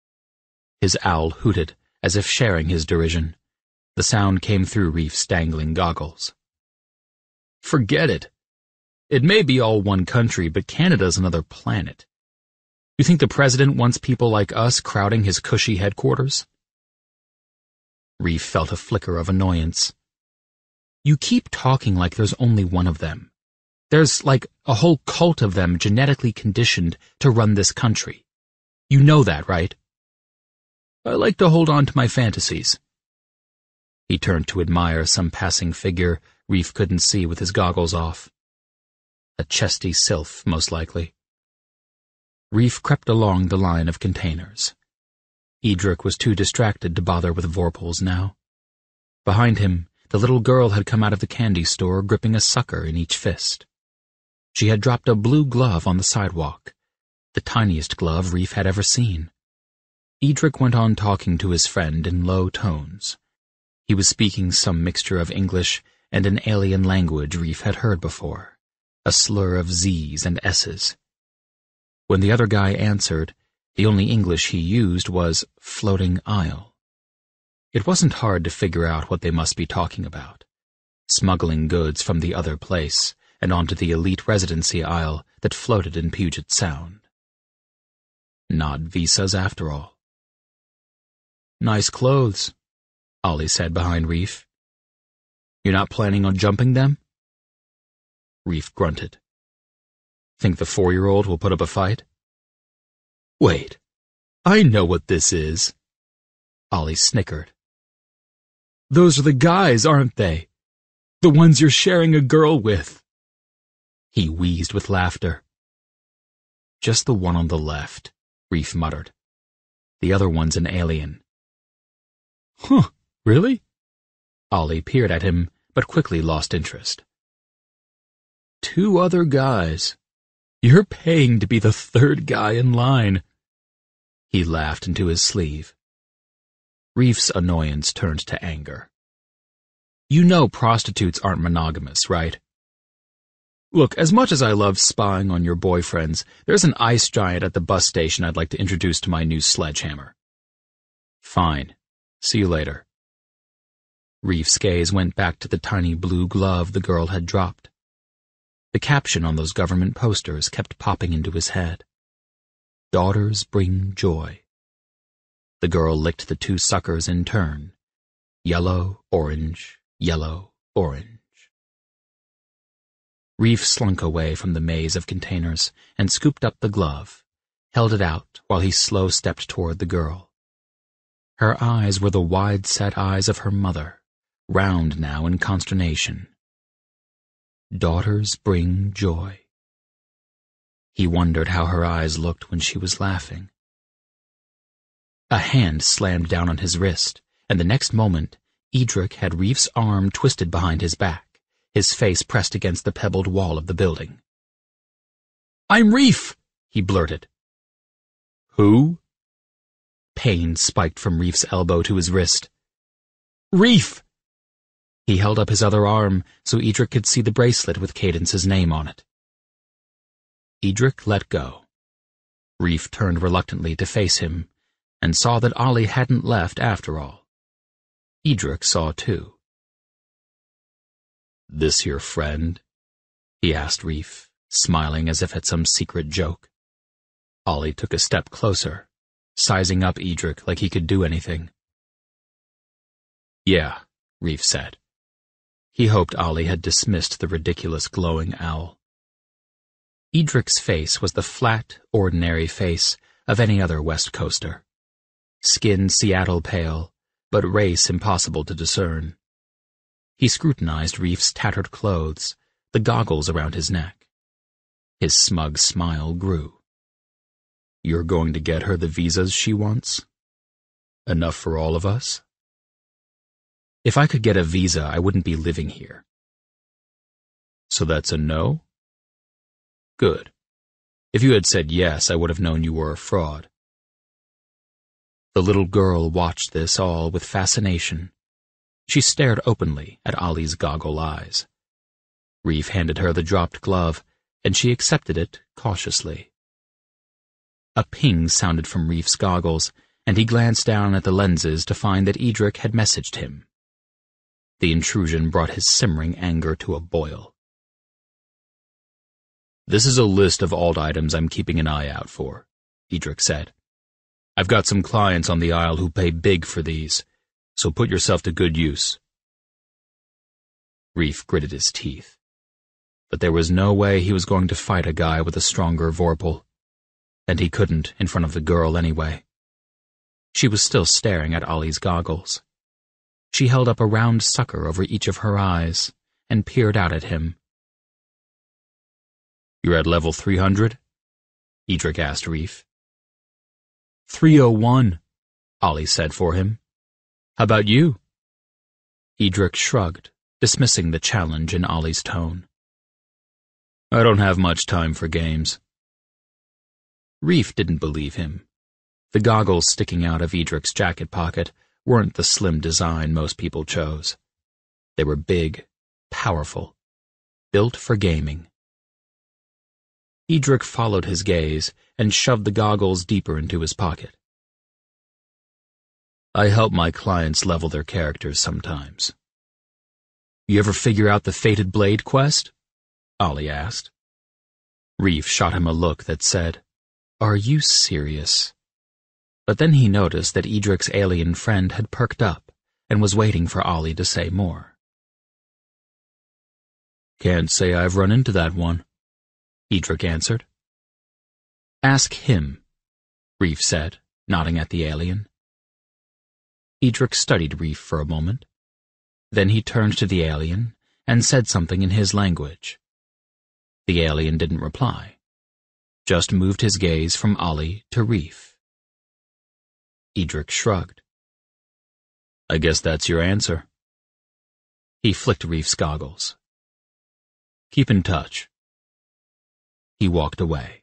His owl hooted, as if sharing his derision. The sound came through Reef's dangling goggles. "Forget it. It may be all one country, but Canada's another planet. You think the president wants people like us crowding his cushy headquarters?" Reef felt a flicker of annoyance. "You keep talking like there's only one of them. There's like a whole cult of them genetically conditioned to run this country. You know that, right?" "I like to hold on to my fantasies." He turned to admire some passing figure Reef couldn't see with his goggles off. A chesty sylph, most likely. Reef crept along the line of containers. Edric was too distracted to bother with Vorpals now. Behind him, the little girl had come out of the candy store gripping a sucker in each fist. She had dropped a blue glove on the sidewalk, the tiniest glove Reef had ever seen. Edric went on talking to his friend in low tones. He was speaking some mixture of English and an alien language Reef had heard before, a slur of Z's and S's. When the other guy answered, the only English he used was floating isle. It wasn't hard to figure out what they must be talking about. Smuggling goods from the other place and onto the elite residency isle that floated in Puget Sound. Not visas after all. "Nice clothes," Ollie said behind Reef. "You're not planning on jumping them?" Reef grunted. "Think the 4-year-old will put up a fight?" "Wait, I know what this is." Ollie snickered. "Those are the guys, aren't they? The ones you're sharing a girl with." He wheezed with laughter. "Just the one on the left," Reef muttered. "The other one's an alien." "Huh, really?" Ollie peered at him, but quickly lost interest. "2 other guys. You're paying to be the 3rd guy in line." He laughed into his sleeve. Reef's annoyance turned to anger. "You know prostitutes aren't monogamous, right? Look, as much as I love spying on your boyfriends, there's an ice giant at the bus station I'd like to introduce to my new sledgehammer." "Fine. See you later." Reef's gaze went back to the tiny blue glove the girl had dropped. The caption on those government posters kept popping into his head. "Daughters bring joy." The girl licked the 2 suckers in turn. Yellow, orange, yellow, orange. Reef slunk away from the maze of containers and scooped up the glove, held it out while he slow-stepped toward the girl. Her eyes were the wide-set eyes of her mother, round now in consternation. Daughters bring joy. He wondered how her eyes looked when she was laughing. A hand slammed down on his wrist, and the next moment, Edric had Reef's arm twisted behind his back, his face pressed against the pebbled wall of the building. "I'm Reef!" he blurted. "Who?" Pain spiked from Reef's elbow to his wrist. "Reef!" He held up his other arm so Edric could see the bracelet with Cadence's name on it. Edric let go. Reef turned reluctantly to face him, and saw that Ollie hadn't left after all. Edric saw too. "This your friend?" he asked Reef, smiling as if at some secret joke. Ollie took a step closer, sizing up Edric like he could do anything. "Yeah," Reef said. He hoped Ollie had dismissed the ridiculous glowing owl. Edric's face was the flat, ordinary face of any other West Coaster. Skin Seattle pale, but race impossible to discern. He scrutinized Reef's tattered clothes, the goggles around his neck. His smug smile grew. "You're going to get her the visas she wants? Enough for all of us?" "If I could get a visa, I wouldn't be living here." "So that's a no?" "Good. If you had said yes, I would have known you were a fraud." The little girl watched this all with fascination. She stared openly at Ollie's goggle eyes. Reef handed her the dropped glove, and she accepted it cautiously. A ping sounded from Reef's goggles, and he glanced down at the lenses to find that Edric had messaged him. The intrusion brought his simmering anger to a boil. "This is a list of alt items I'm keeping an eye out for," Edric said. "I've got some clients on the Isle who pay big for these, so put yourself to good use." Reef gritted his teeth. But there was no way he was going to fight a guy with a stronger Vorpal, and he couldn't in front of the girl anyway. She was still staring at Ollie's goggles. She held up a round sucker over each of her eyes and peered out at him. "You're at level 300? Edric asked Reef. 301, Ollie said for him. "How about you?" Edric shrugged, dismissing the challenge in Ollie's tone. I don't have much time for games. Reef didn't believe him. The goggles sticking out of Edric's jacket pocket weren't the slim design most people chose. They were big, powerful, built for gaming. Edric followed his gaze and shoved the goggles deeper into his pocket. I help my clients level their characters sometimes. You ever figure out the Fated Blade quest? Ollie asked. Reef shot him a look that said, Are you serious? But then he noticed that Edric's alien friend had perked up and was waiting for Ollie to say more. Can't say I've run into that one, Edric answered. Ask him, Reef said, nodding at the alien. Edric studied Reef for a moment. Then he turned to the alien and said something in his language. The alien didn't reply, just moved his gaze from Ollie to Reef. Edric shrugged. I guess that's your answer. He flicked Reef's goggles. Keep in touch. He walked away.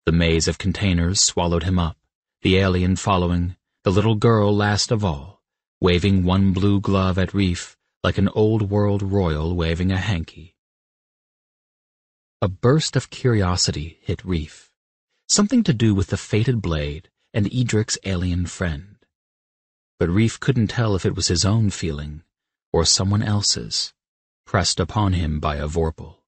The maze of containers swallowed him up, the alien following, the little girl last of all, waving one blue glove at Reef like an old-world royal waving a hanky. A burst of curiosity hit Reef, something to do with the Fated Blade and Edric's alien friend. But Reef couldn't tell if it was his own feeling or someone else's, pressed upon him by a Vorpal.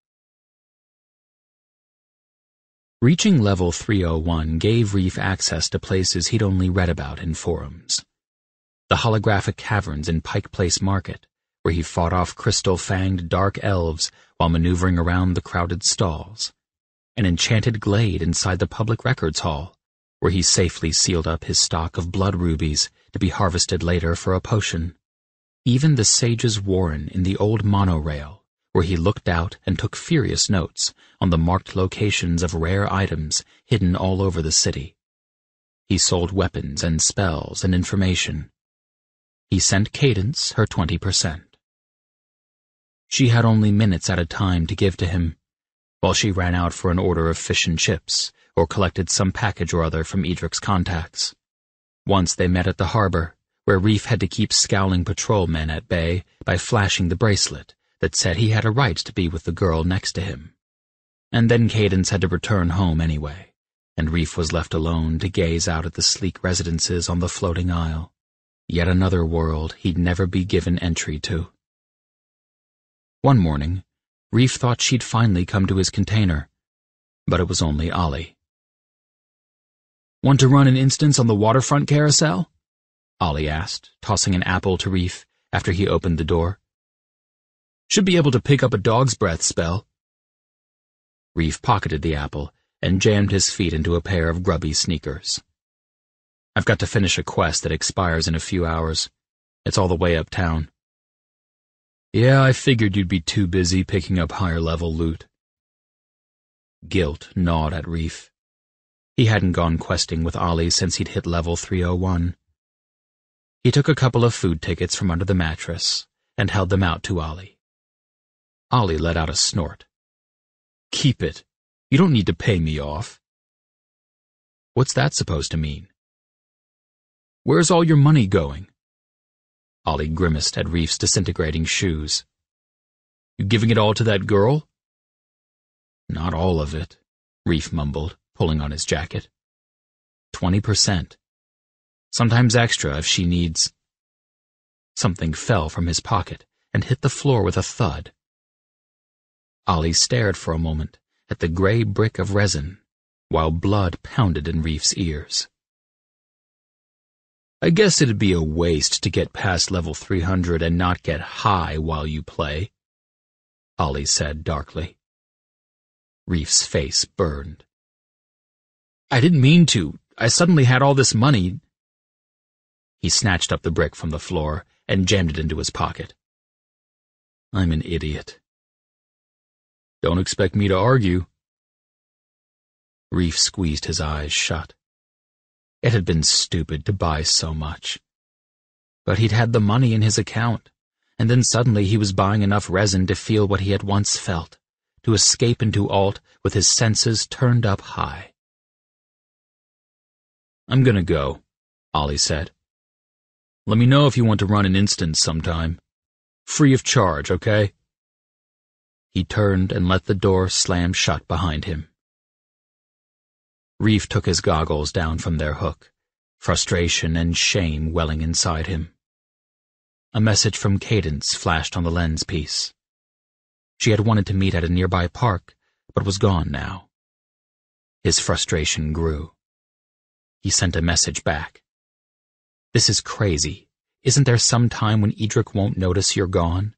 Reaching level 301 gave Reef access to places he'd only read about in forums. The holographic caverns in Pike Place Market, where he fought off crystal-fanged dark elves while maneuvering around the crowded stalls. An enchanted glade inside the Public Records Hall, where he safely sealed up his stock of blood rubies to be harvested later for a potion. Even the Sage's Warren in the old monorail, where he looked out and took furious notes on the marked locations of rare items hidden all over the city. He sold weapons and spells and information. He sent Cadence her 20%. She had only minutes at a time to give to him, while she ran out for an order of fish and chips or collected some package or other from Edric's contacts. Once they met at the harbor, where Reef had to keep scowling patrolmen at bay by flashing the bracelet that said he had a right to be with the girl next to him. And then Cadence had to return home anyway, and Reef was left alone to gaze out at the sleek residences on the floating isle. Yet another world he'd never be given entry to. One morning, Reef thought she'd finally come to his container, but it was only Ollie. Want to run an instance on the waterfront carousel? Ollie asked, tossing an apple to Reef after he opened the door. Should be able to pick up a dog's breath spell. Reef pocketed the apple and jammed his feet into a pair of grubby sneakers. I've got to finish a quest that expires in a few hours. It's all the way uptown. Yeah, I figured you'd be too busy picking up higher-level loot. Guilt gnawed at Reef. He hadn't gone questing with Ollie since he'd hit level 301. He took a couple of food tickets from under the mattress and held them out to Ollie. Ollie let out a snort. Keep it. You don't need to pay me off. What's that supposed to mean? Where's all your money going? Ollie grimaced at Reef's disintegrating shoes. You giving it all to that girl? Not all of it, Reef mumbled, pulling on his jacket. 20%. Sometimes extra if she needs... Something fell from his pocket and hit the floor with a thud. Ollie stared for a moment at the gray brick of resin, while blood pounded in Reef's ears. I guess it'd be a waste to get past level 300 and not get high while you play, Ollie said darkly. Reef's face burned. I didn't mean to. I suddenly had all this money. He snatched up the brick from the floor and jammed it into his pocket. I'm an idiot. Don't expect me to argue. Reef squeezed his eyes shut. It had been stupid to buy so much. But he'd had the money in his account, and then suddenly he was buying enough resin to feel what he had once felt, to escape into Alt with his senses turned up high. "I'm gonna go," Ollie said. "Let me know if you want to run an instance sometime. Free of charge, okay?" He turned and let the door slam shut behind him. Reef took his goggles down from their hook, frustration and shame welling inside him. A message from Cadence flashed on the lens piece. She had wanted to meet at a nearby park, but was gone now. His frustration grew. He sent a message back. "This is crazy. Isn't there some time when Edric won't notice you're gone?"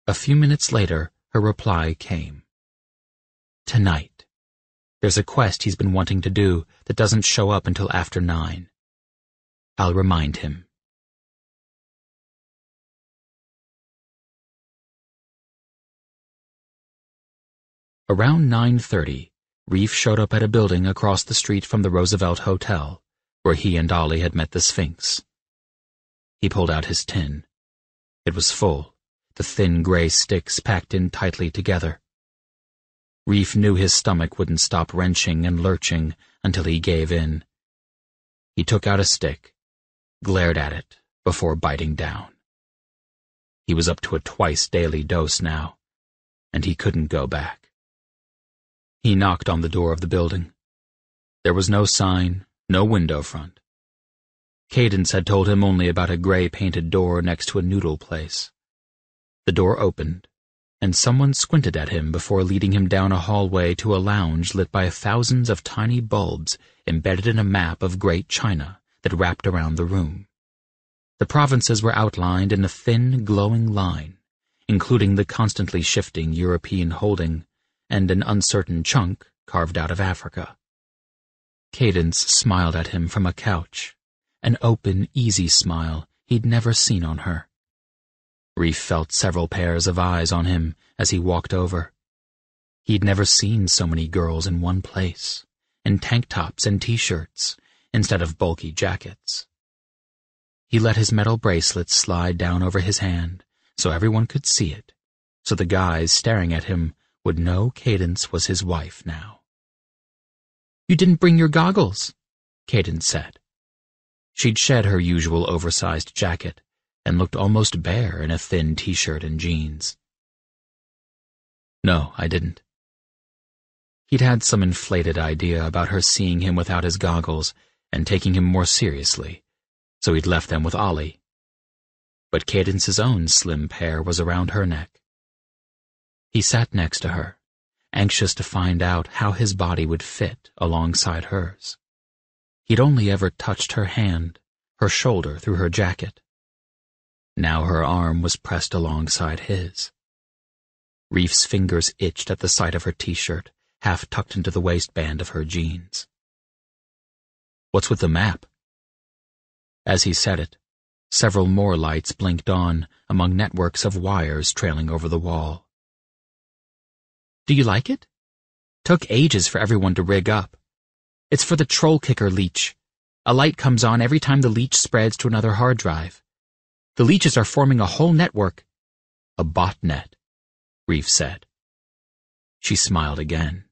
A few minutes later, her reply came. "Tonight. There's a quest he's been wanting to do that doesn't show up until after 9. I'll remind him." Around 9:30, Reef showed up at a building across the street from the Roosevelt Hotel, where he and Ollie had met the Sphinx. He pulled out his tin. It was full, the thin gray sticks packed in tightly together. Reef knew his stomach wouldn't stop wrenching and lurching until he gave in. He took out a stick, glared at it before biting down. He was up to a twice-daily dose now, and he couldn't go back. He knocked on the door of the building. There was no sign, no window front. Cadence had told him only about a gray-painted door next to a noodle place. The door opened, and someone squinted at him before leading him down a hallway to a lounge lit by thousands of tiny bulbs embedded in a map of Great China that wrapped around the room. The provinces were outlined in a thin, glowing line, including the constantly shifting European holding and an uncertain chunk carved out of Africa. Cadence smiled at him from a couch, an open, easy smile he'd never seen on her. Reef felt several pairs of eyes on him as he walked over. He'd never seen so many girls in one place, in tank tops and t-shirts, instead of bulky jackets. He let his metal bracelet slide down over his hand so everyone could see it, so the guys staring at him would know Cadence was his wife now. "You didn't bring your goggles," Cadence said. She'd shed her usual oversized jacket and looked almost bare in a thin t-shirt and jeans. "No, I didn't." He'd had some inflated idea about her seeing him without his goggles and taking him more seriously, so he'd left them with Ollie. But Cadence's own slim pair was around her neck. He sat next to her, anxious to find out how his body would fit alongside hers. He'd only ever touched her hand, her shoulder through her jacket. Now her arm was pressed alongside his. Reef's fingers itched at the sight of her t-shirt, half tucked into the waistband of her jeans. "What's with the map?" As he said it, several more lights blinked on among networks of wires trailing over the wall. "Do you like it? Took ages for everyone to rig up. It's for the troll kicker leech. A light comes on every time the leech spreads to another hard drive. The leeches are forming a whole network." "A botnet," Reef said. She smiled again.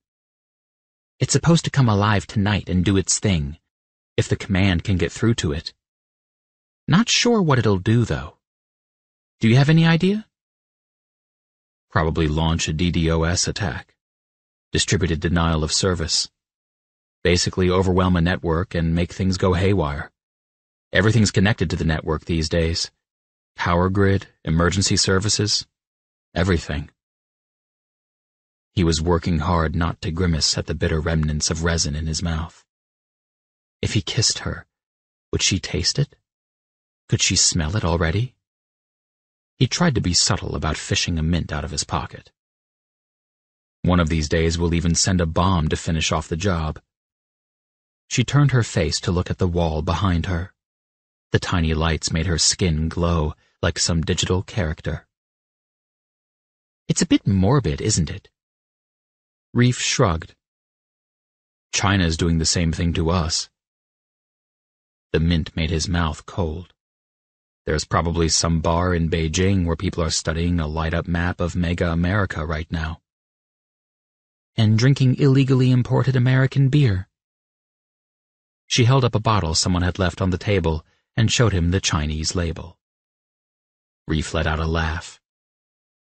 "It's supposed to come alive tonight and do its thing, if the command can get through to it. Not sure what it'll do, though. Do you have any idea?" "Probably launch a DDoS attack. Distributed denial of service. Basically overwhelm a network and make things go haywire. Everything's connected to the network these days. Power grid, emergency services, everything." He was working hard not to grimace at the bitter remnants of resin in his mouth. If he kissed her, would she taste it? Could she smell it already? He tried to be subtle about fishing a mint out of his pocket. "One of these days we'll even send a bomb to finish off the job." She turned her face to look at the wall behind her. The tiny lights made her skin glow like some digital character. "It's a bit morbid, isn't it?" Reef shrugged. "China's doing the same thing to us." The mint made his mouth cold. There's probably some bar in Beijing where people are studying a light-up map of Mega America right now. And drinking illegally imported American beer. She held up a bottle someone had left on the table and showed him the Chinese label. Reef let out a laugh.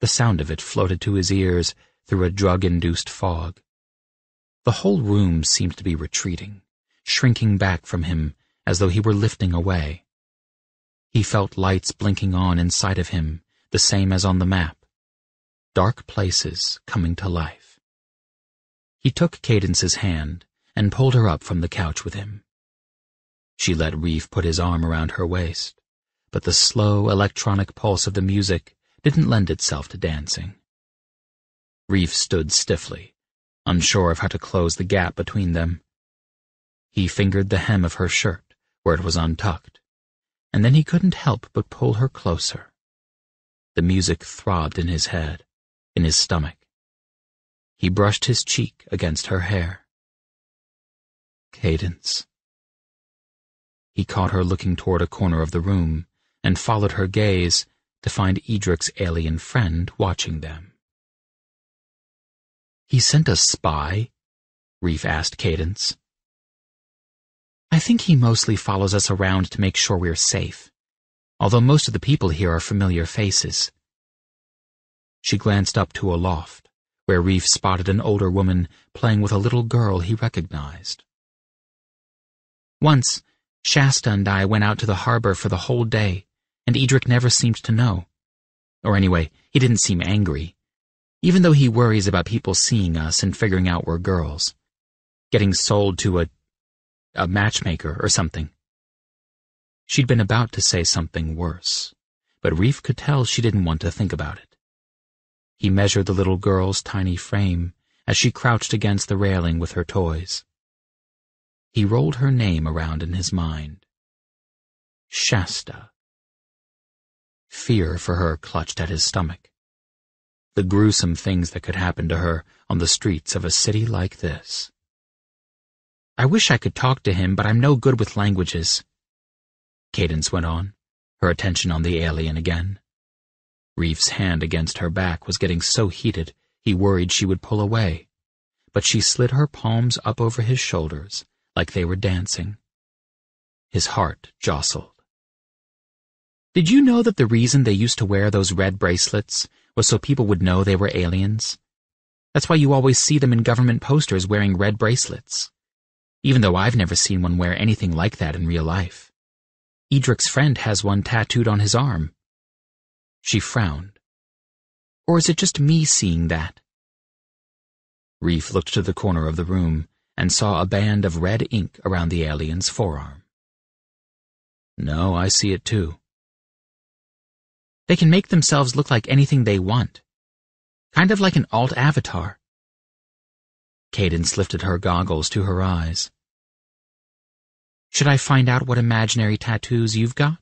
The sound of it floated to his ears through a drug-induced fog. The whole room seemed to be retreating, shrinking back from him as though he were lifting away. He felt lights blinking on inside of him, the same as on the map. Dark places coming to life. He took Cadence's hand and pulled her up from the couch with him. She let Reef put his arm around her waist, but the slow electronic pulse of the music didn't lend itself to dancing. Reef stood stiffly, unsure of how to close the gap between them. He fingered the hem of her shirt where it was untucked, and then he couldn't help but pull her closer. The music throbbed in his head, in his stomach. He brushed his cheek against her hair. Cadence. He caught her looking toward a corner of the room and followed her gaze to find Edric's alien friend watching them. "He sent a spy?" Reef asked Cadence. "I think he mostly follows us around to make sure we're safe, although most of the people here are familiar faces." She glanced up to a loft, where Reef spotted an older woman playing with a little girl he recognized. "Once, Shasta and I went out to the harbor for the whole day, and Edric never seemed to know. Or anyway, he didn't seem angry, even though he worries about people seeing us and figuring out we're girls. Getting sold to a matchmaker or something." She'd been about to say something worse, but Reef could tell she didn't want to think about it. He measured the little girl's tiny frame as she crouched against the railing with her toys. He rolled her name around in his mind. Shasta. Fear for her clutched at his stomach. The gruesome things that could happen to her on the streets of a city like this. "I wish I could talk to him, but I'm no good with languages," Cadence went on, her attention on the alien again. Reef's hand against her back was getting so heated he worried she would pull away, but she slid her palms up over his shoulders like they were dancing. His heart jostled. "Did you know that the reason they used to wear those red bracelets was so people would know they were aliens? That's why you always see them in government posters wearing red bracelets. Even though I've never seen one wear anything like that in real life. Edric's friend has one tattooed on his arm." She frowned. "Or is it just me seeing that?" Reef looked to the corner of the room and saw a band of red ink around the alien's forearm. "No, I see it too." "They can make themselves look like anything they want. Kind of like an alt avatar." Cadence lifted her goggles to her eyes. "Should I find out what imaginary tattoos you've got?"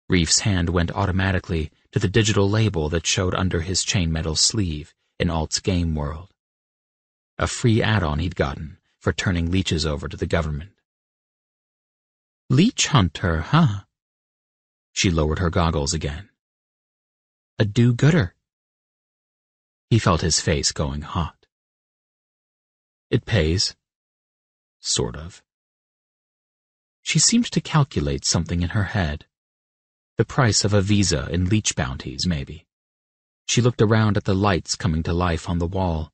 Reef's hand went automatically to the digital label that showed under his chainmetal sleeve in Alt's game world. A free add-on he'd gotten for turning leeches over to the government. "Leech hunter, huh?" She lowered her goggles again. "A do-gooder." He felt his face going hot. "It pays. Sort of." She seemed to calculate something in her head. The price of a visa in leech bounties, maybe. She looked around at the lights coming to life on the wall.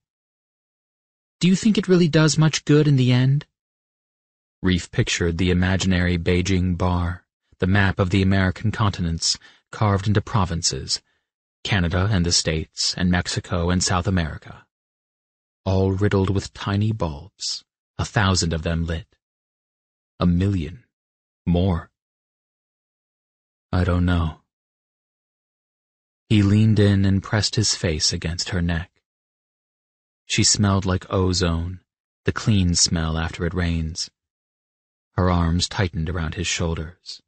"Do you think it really does much good in the end?" Reef pictured the imaginary Beijing bar, the map of the American continents carved into provinces, Canada and the States and Mexico and South America, all riddled with tiny bulbs, 1,000 of them lit. 1,000,000. More. "I don't know." He leaned in and pressed his face against her neck. She smelled like ozone, the clean smell after it rains. Her arms tightened around his shoulders.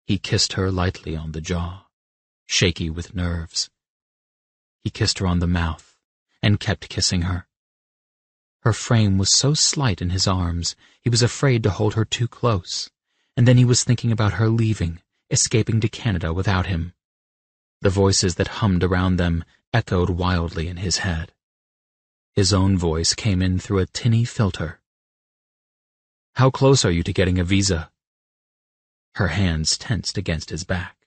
He kissed her lightly on the jaw, shaky with nerves. He kissed her on the mouth and kept kissing her. Her frame was so slight in his arms, he was afraid to hold her too close, and then he was thinking about her leaving, escaping to Canada without him. The voices that hummed around them echoed wildly in his head. His own voice came in through a tinny filter. "How close are you to getting a visa?" Her hands tensed against his back.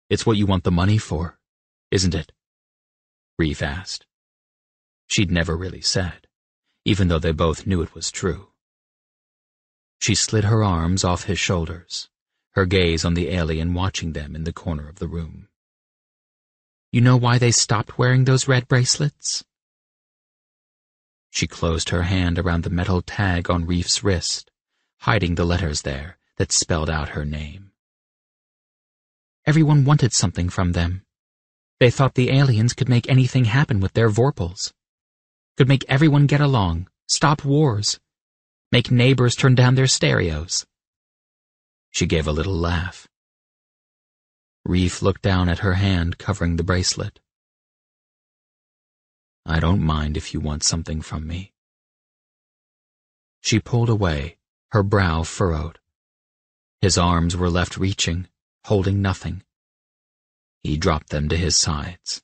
"It's what you want the money for, isn't it?" Reef asked. She'd never really said, even though they both knew it was true. She slid her arms off his shoulders, her gaze on the alien watching them in the corner of the room. "You know why they stopped wearing those red bracelets?" She closed her hand around the metal tag on Reef's wrist, hiding the letters there that spelled out her name. "Everyone wanted something from them. They thought the aliens could make anything happen with their vorpals. Could make everyone get along, stop wars, make neighbors turn down their stereos." She gave a little laugh. Reef looked down at her hand covering the bracelet. "I don't mind if you want something from me." She pulled away, her brow furrowed. His arms were left reaching, holding nothing. He dropped them to his sides.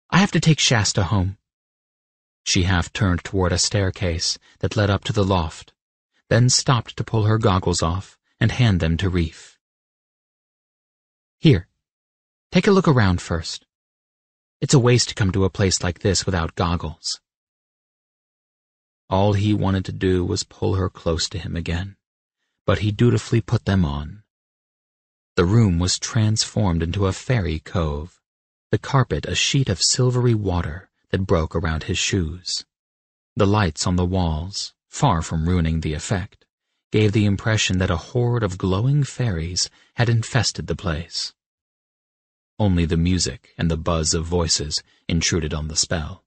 "I have to take Shasta home." She half turned toward a staircase that led up to the loft, then stopped to pull her goggles off and hand them to Reef. "Here, take a look around first. It's a waste to come to a place like this without goggles." All he wanted to do was pull her close to him again, but he dutifully put them on. The room was transformed into a fairy cove, the carpet a sheet of silvery water that broke around his shoes. The lights on the walls, far from ruining the effect, gave the impression that a horde of glowing fairies had infested the place. Only the music and the buzz of voices intruded on the spell.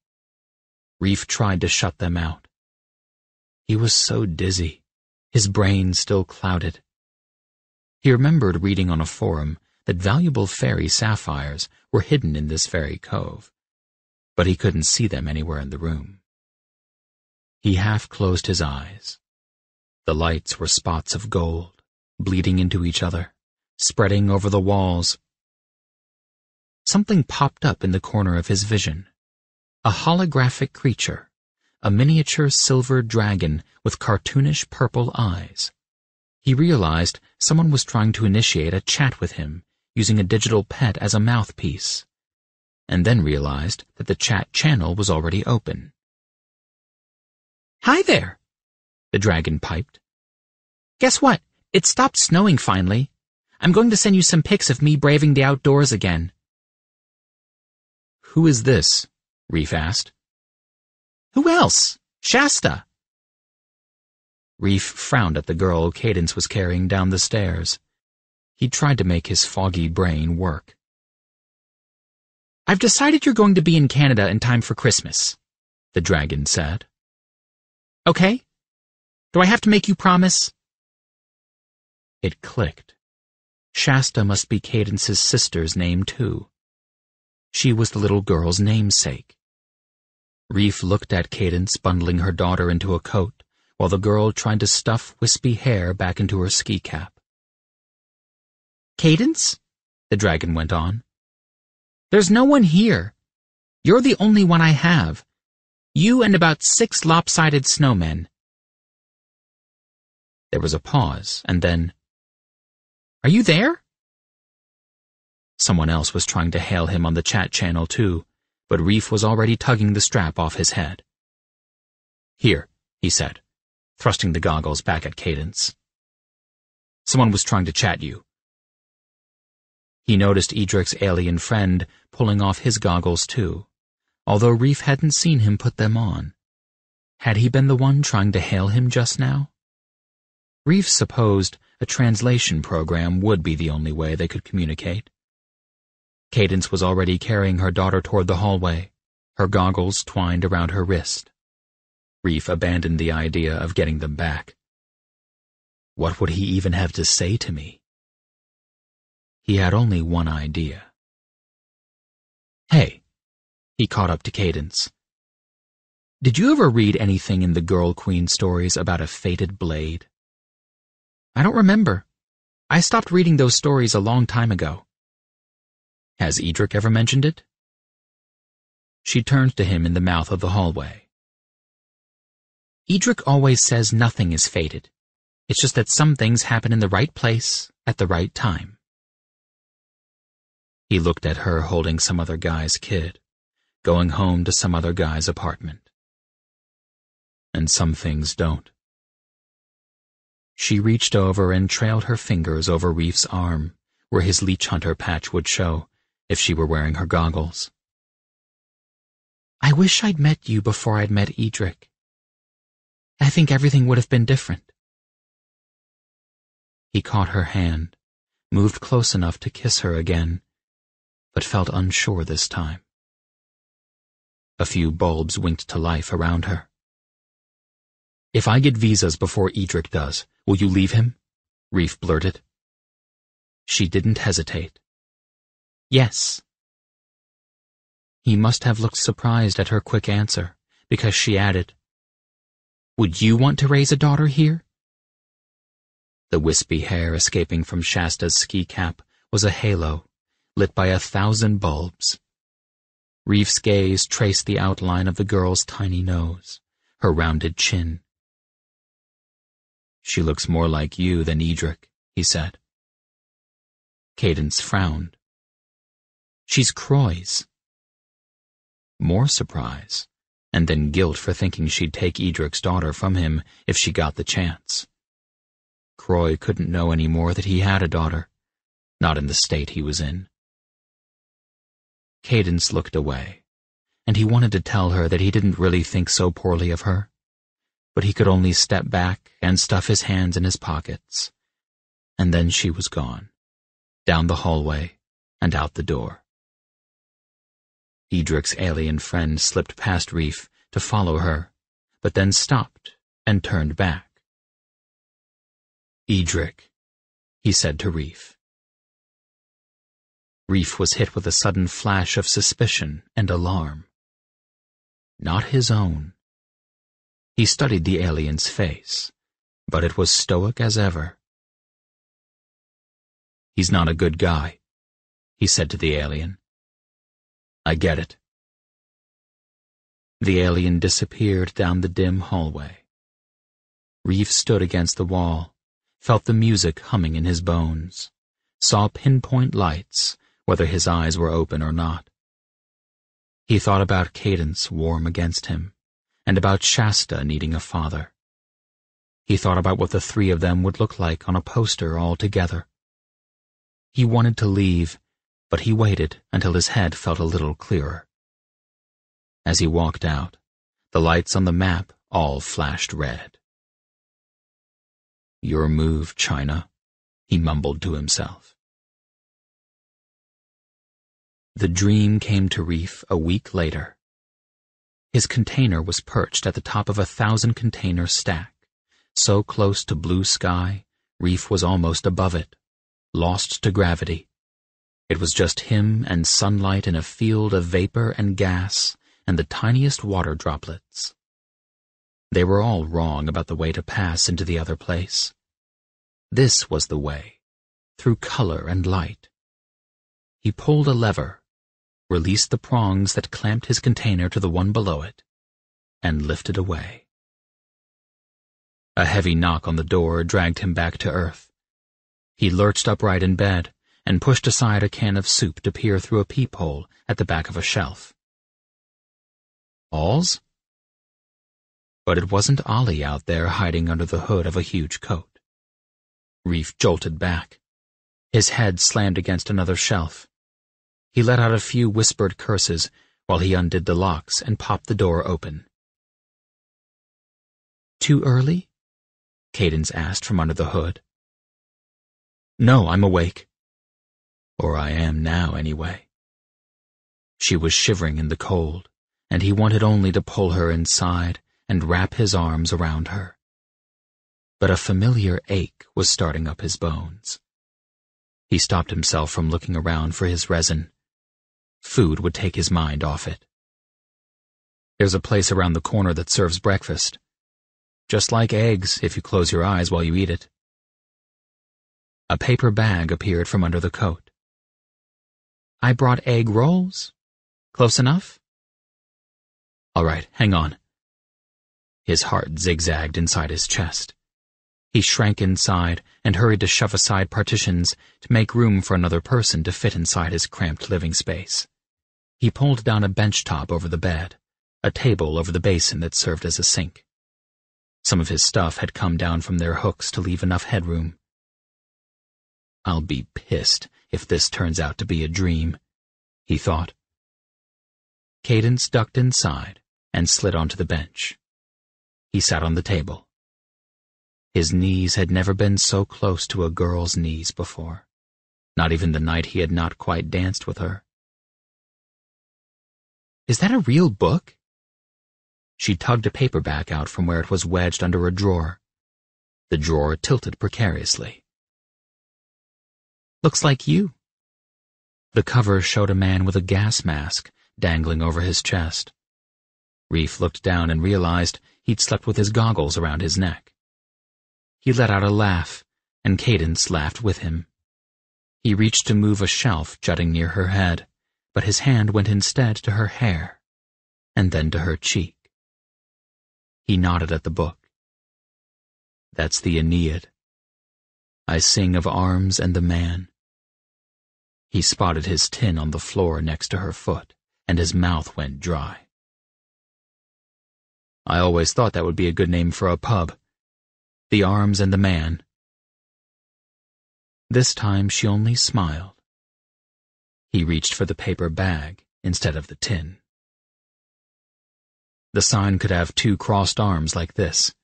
Reef tried to shut them out. He was so dizzy, his brain still clouded. He remembered reading on a forum that valuable fairy sapphires were hidden in this very cove, but he couldn't see them anywhere in the room. He half closed his eyes. The lights were spots of gold, bleeding into each other, spreading over the walls. Something popped up in the corner of his vision. A holographic creature, a miniature silver dragon with cartoonish purple eyes. He realized someone was trying to initiate a chat with him, using a digital pet as a mouthpiece, and then realized that the chat channel was already open. "Hi there," the dragon piped. "Guess what? It stopped snowing finally. I'm going to send you some pics of me braving the outdoors again." "Who is this?" Reef asked. "Who else? Shasta." Reef frowned at the girl Cadence was carrying down the stairs. He tried to make his foggy brain work. "I've decided you're going to be in Canada in time for Christmas," the dragon said. "Okay? Do I have to make you promise?" It clicked. Shasta must be Cadence's sister's name, too. She was the little girl's namesake. Reef looked at Cadence bundling her daughter into a coat, while the girl tried to stuff wispy hair back into her ski cap. "Cadence?" the dragon went on. "There's no one here. You're the only one I have. You and about 6 lopsided snowmen." There was a pause, and then, "Are you there?" Someone else was trying to hail him on the chat channel, too, but Reef was already tugging the strap off his head. "Here," he said, thrusting the goggles back at Cadence. "Someone was trying to chat you." He noticed Edric's alien friend pulling off his goggles, too, although Reef hadn't seen him put them on. Had he been the one trying to hail him just now? Reef supposed a translation program would be the only way they could communicate. Cadence was already carrying her daughter toward the hallway, her goggles twined around her wrist. Reef abandoned the idea of getting them back. What would he even have to say to me? He had only one idea. "Hey," he caught up to Cadence. "Did you ever read anything in the Girl Queen stories about a fated blade? I don't remember. I stopped reading those stories a long time ago. Has Edric ever mentioned it? She turned to him in the mouth of the hallway. Edric always says nothing is fated. It's just that some things happen in the right place at the right time. He looked at her holding some other guy's kid, going home to some other guy's apartment. And some things don't. She reached over and trailed her fingers over Reef's arm, where his leech hunter patch would show if she were wearing her goggles. I wish I'd met you before I'd met Edric. I think everything would have been different. He caught her hand, moved close enough to kiss her again, but felt unsure this time. A few bulbs winked to life around her. If I get visas before Edric does, will you leave him? Reef blurted. She didn't hesitate. Yes. He must have looked surprised at her quick answer, because she added, Would you want to raise a daughter here? The wispy hair escaping from Shasta's ski cap was a halo, lit by 1,000 bulbs. Reef's gaze traced the outline of the girl's tiny nose, her rounded chin. She looks more like you than Edric, he said. Cadence frowned. She's Croy's. More surprise, and then guilt for thinking she'd take Edric's daughter from him if she got the chance. Croy couldn't know any more that he had a daughter, not in the state he was in. Cadence looked away, and he wanted to tell her that he didn't really think so poorly of her, but he could only step back and stuff his hands in his pockets. And then she was gone, down the hallway and out the door. Edric's alien friend slipped past Reef to follow her, but then stopped and turned back. Edric, he said to Reef. Reef was hit with a sudden flash of suspicion and alarm. Not his own. He studied the alien's face, but it was stoic as ever. He's not a good guy, he said to the alien. I get it. The alien disappeared down the dim hallway. Reef stood against the wall, felt the music humming in his bones, saw pinpoint lights, whether his eyes were open or not. He thought about Cadence warm against him, and about Shasta needing a father. He thought about what the three of them would look like on a poster all together. He wanted to leave, but he waited until his head felt a little clearer. As he walked out, the lights on the map all flashed red. Your move, China, he mumbled to himself. The dream came to Reef a week later. His container was perched at the top of a 1,000-container stack, so close to blue sky, Reef was almost above it, lost to gravity. It was just him and sunlight in a field of vapor and gas and the tiniest water droplets. They were all wrong about the way to pass into the other place. This was the way, through color and light. He pulled a lever, released the prongs that clamped his container to the one below it, and lifted away. A heavy knock on the door dragged him back to earth. He lurched upright in bed and pushed aside a can of soup to peer through a peephole at the back of a shelf. Alls? But it wasn't Ollie out there hiding under the hood of a huge coat. Reef jolted back. His head slammed against another shelf. He let out a few whispered curses while he undid the locks and popped the door open. Too early? Cadence asked from under the hood. No, I'm awake. Or I am now, anyway. She was shivering in the cold, and he wanted only to pull her inside and wrap his arms around her. But a familiar ache was starting up his bones. He stopped himself from looking around for his resin. Food would take his mind off it. There's a place around the corner that serves breakfast. Just like eggs if you close your eyes while you eat it. A paper bag appeared from under the coat. "I brought egg rolls. Close enough?" "All right, hang on." His heart zigzagged inside his chest. He shrank inside and hurried to shove aside partitions to make room for another person to fit inside his cramped living space. He pulled down a bench top over the bed, a table over the basin that served as a sink. Some of his stuff had come down from their hooks to leave enough headroom. "I'll be pissed if this turns out to be a dream," he thought. Cadence ducked inside and slid onto the bench. He sat on the table. His knees had never been so close to a girl's knees before, not even the night he had not quite danced with her. "Is that a real book?" She tugged a paperback out from where it was wedged under a drawer. The drawer tilted precariously. "Looks like you." The cover showed a man with a gas mask dangling over his chest. Reef looked down and realized he'd slept with his goggles around his neck. He let out a laugh, and Cadence laughed with him. He reached to move a shelf jutting near her head, but his hand went instead to her hair, and then to her cheek. He nodded at the book. "That's the Aeneid. I sing of arms and the man." He spotted his tin on the floor next to her foot, and his mouth went dry. "I always thought that would be a good name for a pub. The Arms and the Man." This time she only smiled. He reached for the paper bag instead of the tin. The sign could have 2 crossed arms like this.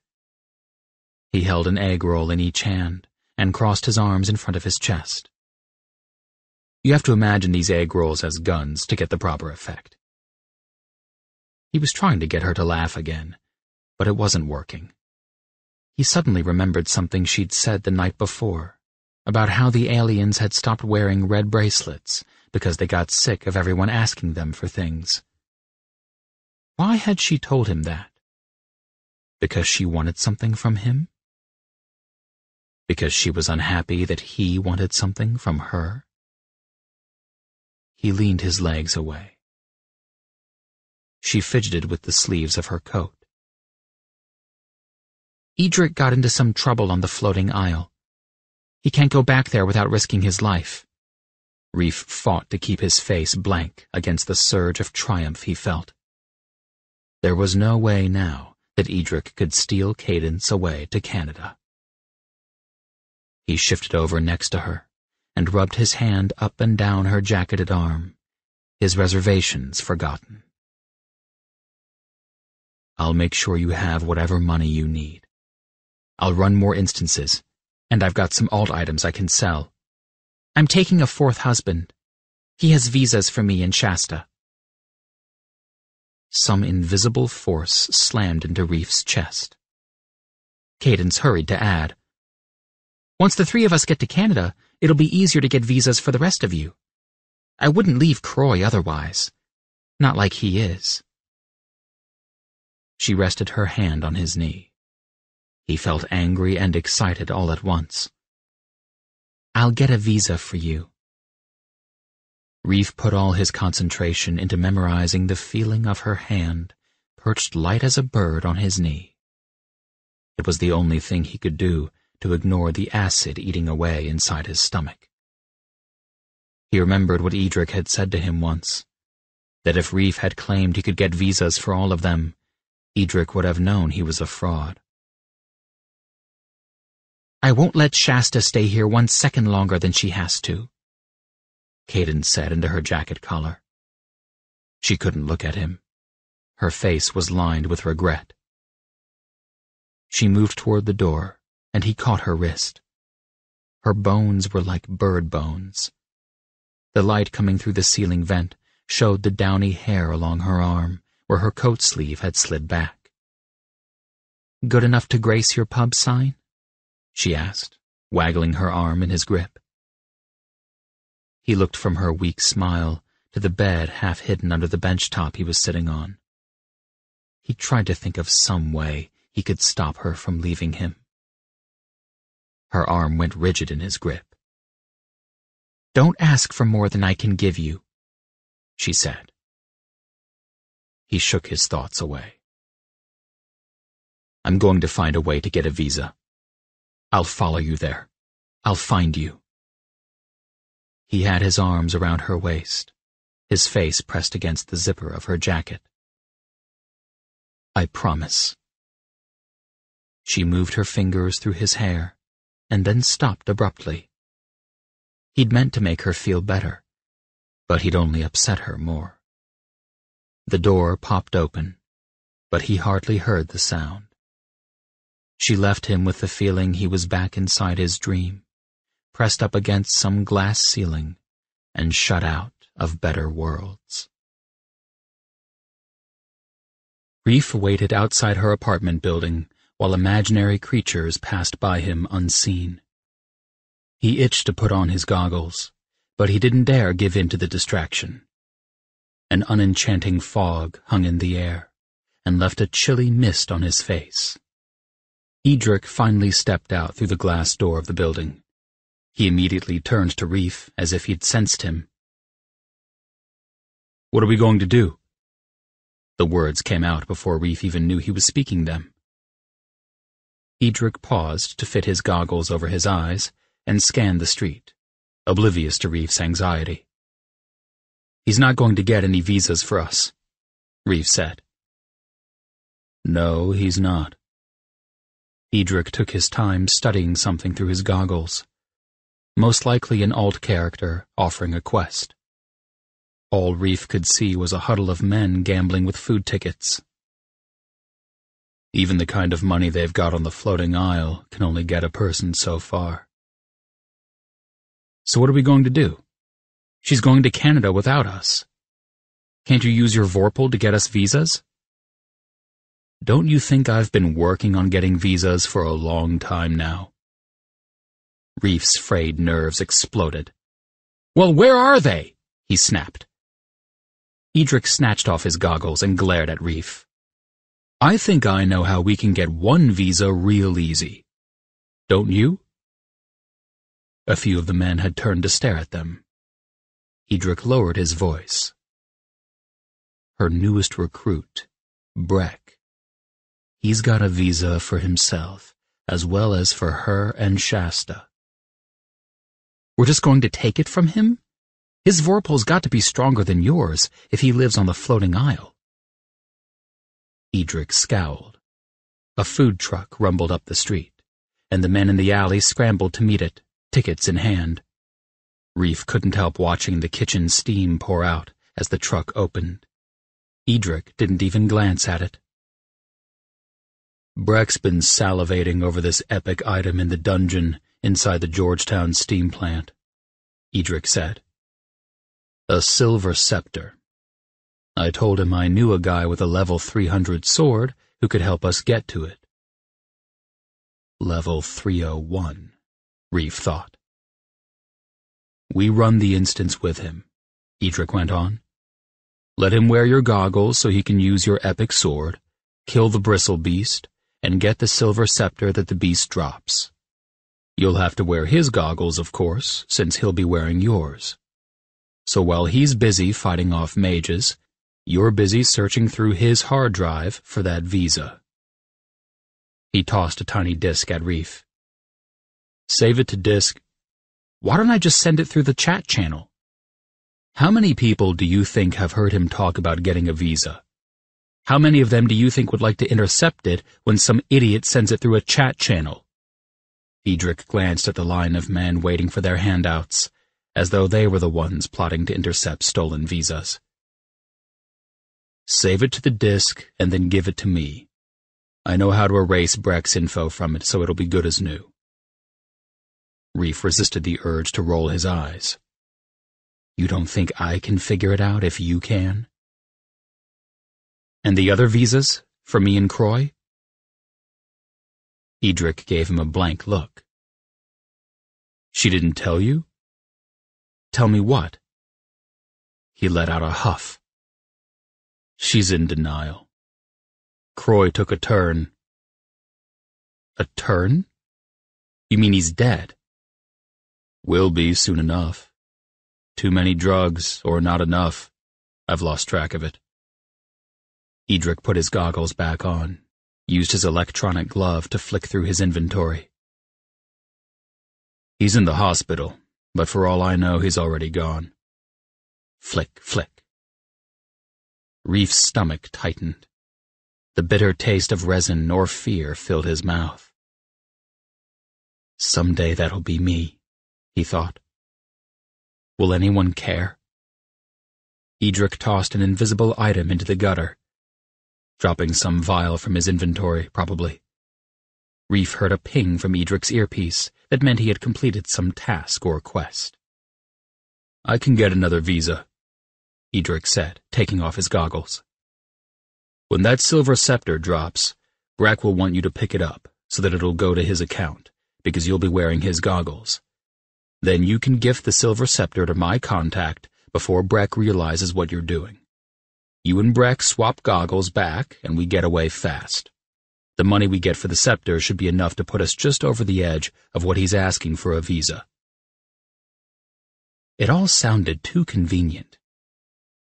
He held an egg roll in each hand and crossed his arms in front of his chest. You have to imagine these egg rolls as guns to get the proper effect. He was trying to get her to laugh again, but it wasn't working. He suddenly remembered something she'd said the night before, about how the aliens had stopped wearing red bracelets because they got sick of everyone asking them for things. Why had she told him that? Because she wanted something from him? Because she was unhappy that he wanted something from her? He leaned his legs away. She fidgeted with the sleeves of her coat. "Edric got into some trouble on the floating isle. He can't go back there without risking his life." Reef fought to keep his face blank against the surge of triumph he felt. There was no way now that Edric could steal Cadence away to Canada. He shifted over next to her and rubbed his hand up and down her jacketed arm, his reservations forgotten. "I'll make sure you have whatever money you need. I'll run more instances, and I've got some alt items I can sell. I'm taking a 4th husband. He has visas for me in Shasta." Some invisible force slammed into Reef's chest. Cadence hurried to add, "Once the 3 of us get to Canada, it'll be easier to get visas for the rest of you. I wouldn't leave Croy otherwise. Not like he is." She rested her hand on his knee. He felt angry and excited all at once. "I'll get a visa for you." Reef put all his concentration into memorizing the feeling of her hand, perched light as a bird on his knee. It was the only thing he could do to ignore the acid eating away inside his stomach. He remembered what Edric had said to him once, that if Reef had claimed he could get visas for all of them, Edric would have known he was a fraud. "I won't let Shasta stay here 1 second longer than she has to," Cadence said into her jacket collar. She couldn't look at him. Her face was lined with regret. She moved toward the door, and he caught her wrist. Her bones were like bird bones. The light coming through the ceiling vent showed the downy hair along her arm, where her coat sleeve had slid back. "Good enough to grace your pub sign?" she asked, waggling her arm in his grip. He looked from her weak smile to the bed half hidden under the bench top he was sitting on. He tried to think of some way he could stop her from leaving him. Her arm went rigid in his grip. Don't ask for more than I can give you, she said. He shook his thoughts away. I'm going to find a way to get a visa. I'll follow you there. I'll find you. He had his arms around her waist, his face pressed against the zipper of her jacket. I promise. She moved her fingers through his hair, and then stopped abruptly. He'd meant to make her feel better, but he'd only upset her more. The door popped open, but he hardly heard the sound. She left him with the feeling he was back inside his dream, pressed up against some glass ceiling, and shut out of better worlds. Reef waited outside her apartment building while imaginary creatures passed by him unseen. He itched to put on his goggles, but he didn't dare give in to the distraction. An unenchanting fog hung in the air and left a chilly mist on his face. Edric finally stepped out through the glass door of the building. He immediately turned to Reef as if he'd sensed him. What are we going to do? The words came out before Reef even knew he was speaking them. Edric paused to fit his goggles over his eyes and scanned the street, oblivious to Reef's anxiety. He's not going to get any visas for us, Reef said. No, he's not. Edric took his time studying something through his goggles. Most likely an alt character offering a quest. All Reef could see was a huddle of men gambling with food tickets. Even the kind of money they've got on the floating isle can only get a person so far. So what are we going to do? She's going to Canada without us. Can't you use your Vorpal to get us visas? Don't you think I've been working on getting visas for a long time now? Reef's frayed nerves exploded. Well, where are they? He snapped. Edric snatched off his goggles and glared at Reef. I think I know how we can get one visa real easy. Don't you? A few of the men had turned to stare at them. Edric lowered his voice. Her newest recruit, Breck. He's got a visa for himself, as well as for her and Shasta. We're just going to take it from him? His Vorpal's got to be stronger than yours if he lives on the floating isle. Edric scowled. A food truck rumbled up the street, and the men in the alley scrambled to meet it, tickets in hand. Reef couldn't help watching the kitchen steam pour out as the truck opened. Edric didn't even glance at it. Breck's been salivating over this epic item in the dungeon inside the Georgetown steam plant, Edric said. A silver scepter. I told him I knew a guy with a level 300 sword who could help us get to it. Level 301, Reef thought. We run the instance with him, Edric went on. Let him wear your goggles so he can use your epic sword, kill the bristle beast, and get the silver scepter that the beast drops. You'll have to wear his goggles, of course, since he'll be wearing yours. So while he's busy fighting off mages, you're busy searching through his hard drive for that visa. He tossed a tiny disk at Reef. Save it to disk. Why don't I just send it through the chat channel? How many people do you think have heard him talk about getting a visa? How many of them do you think would like to intercept it when some idiot sends it through a chat channel? Edric glanced at the line of men waiting for their handouts, as though they were the ones plotting to intercept stolen visas. Save it to the disk and then give it to me. I know how to erase Breck's info from it so it'll be good as new. Reef resisted the urge to roll his eyes. You don't think I can figure it out if you can? And the other visas, for me and Croy? Edric gave him a blank look. She didn't tell you? Tell me what? He let out a huff. She's in denial. Croy took a turn. A turn? You mean he's dead? Will be soon enough. Too many drugs, or not enough. I've lost track of it. Edric put his goggles back on, used his electronic glove to flick through his inventory. He's in the hospital, but for all I know, he's already gone. Flick, flick. Reef's stomach tightened. The bitter taste of resin or fear filled his mouth. Someday that'll be me, he thought. Will anyone care? Edric tossed an invisible item into the gutter, dropping some vial from his inventory, probably. Reef heard a ping from Edric's earpiece that meant he had completed some task or quest. I can get another visa, Edric said, taking off his goggles. When that silver scepter drops, Brack will want you to pick it up so that it'll go to his account, because you'll be wearing his goggles. Then you can gift the silver scepter to my contact before Brack realizes what you're doing. You and Brack swap goggles back, and we get away fast. The money we get for the scepter should be enough to put us just over the edge of what he's asking for a visa. It all sounded too convenient,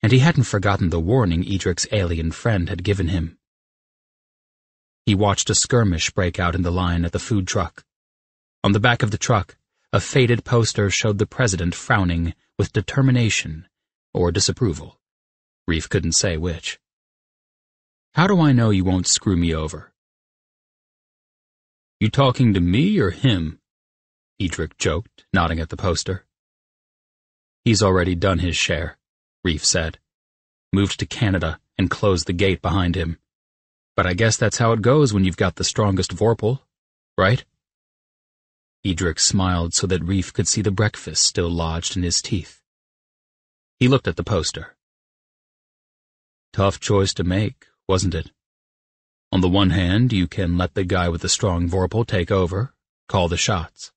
and he hadn't forgotten the warning Edric's alien friend had given him. He watched a skirmish break out in the line at the food truck. On the back of the truck, a faded poster showed the president frowning with determination or disapproval. Reef couldn't say which. How do I know you won't screw me over? You talking to me or him? Edric joked, nodding at the poster. He's already done his share, Reef said. Moved to Canada and closed the gate behind him. But I guess that's how it goes when you've got the strongest Vorpal, right? Edric smiled so that Reef could see the breakfast still lodged in his teeth. He looked at the poster. Tough choice to make, wasn't it? On the one hand, you can let the guy with the strong Vorpal take over, call the shots.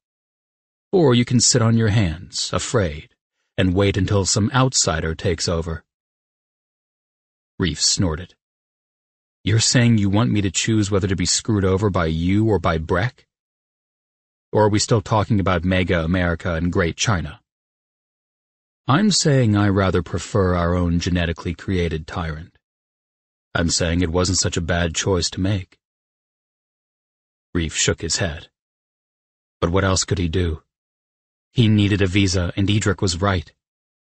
Or you can sit on your hands, afraid, and wait until some outsider takes over. Reef snorted. You're saying you want me to choose whether to be screwed over by you or by Breck? Or are we still talking about Mega America and Great China? I'm saying I rather prefer our own genetically created tyrant. I'm saying it wasn't such a bad choice to make. Reef shook his head. But what else could he do? He needed a visa, and Edric was right.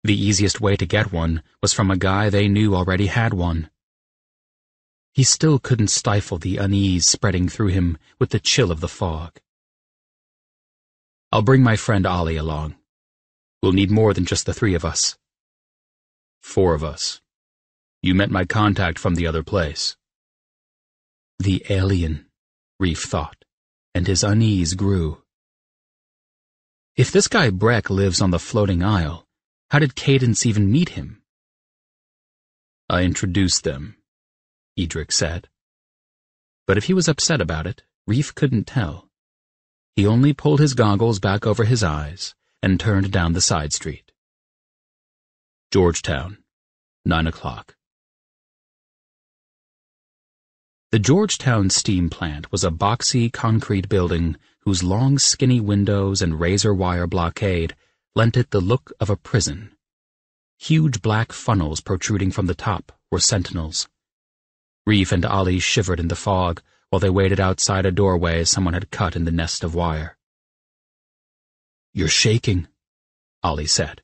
The easiest way to get one was from a guy they knew already had one. He still couldn't stifle the unease spreading through him with the chill of the fog. I'll bring my friend Ollie along. We'll need more than just the 3 of us. 4 of us. You met my contact from the other place. The alien, Reef thought, and his unease grew. If this guy Breck lives on the floating isle, how did Cadence even meet him? I introduced them, Edric said. But if he was upset about it, Reef couldn't tell. He only pulled his goggles back over his eyes and turned down the side street. Georgetown, 9 o'clock. The Georgetown steam plant was a boxy concrete building whose long skinny windows and razor wire blockade lent it the look of a prison. Huge black funnels protruding from the top were sentinels. Reef and Ollie shivered in the fog while they waited outside a doorway someone had cut in the nest of wire. You're shaking, Ollie said.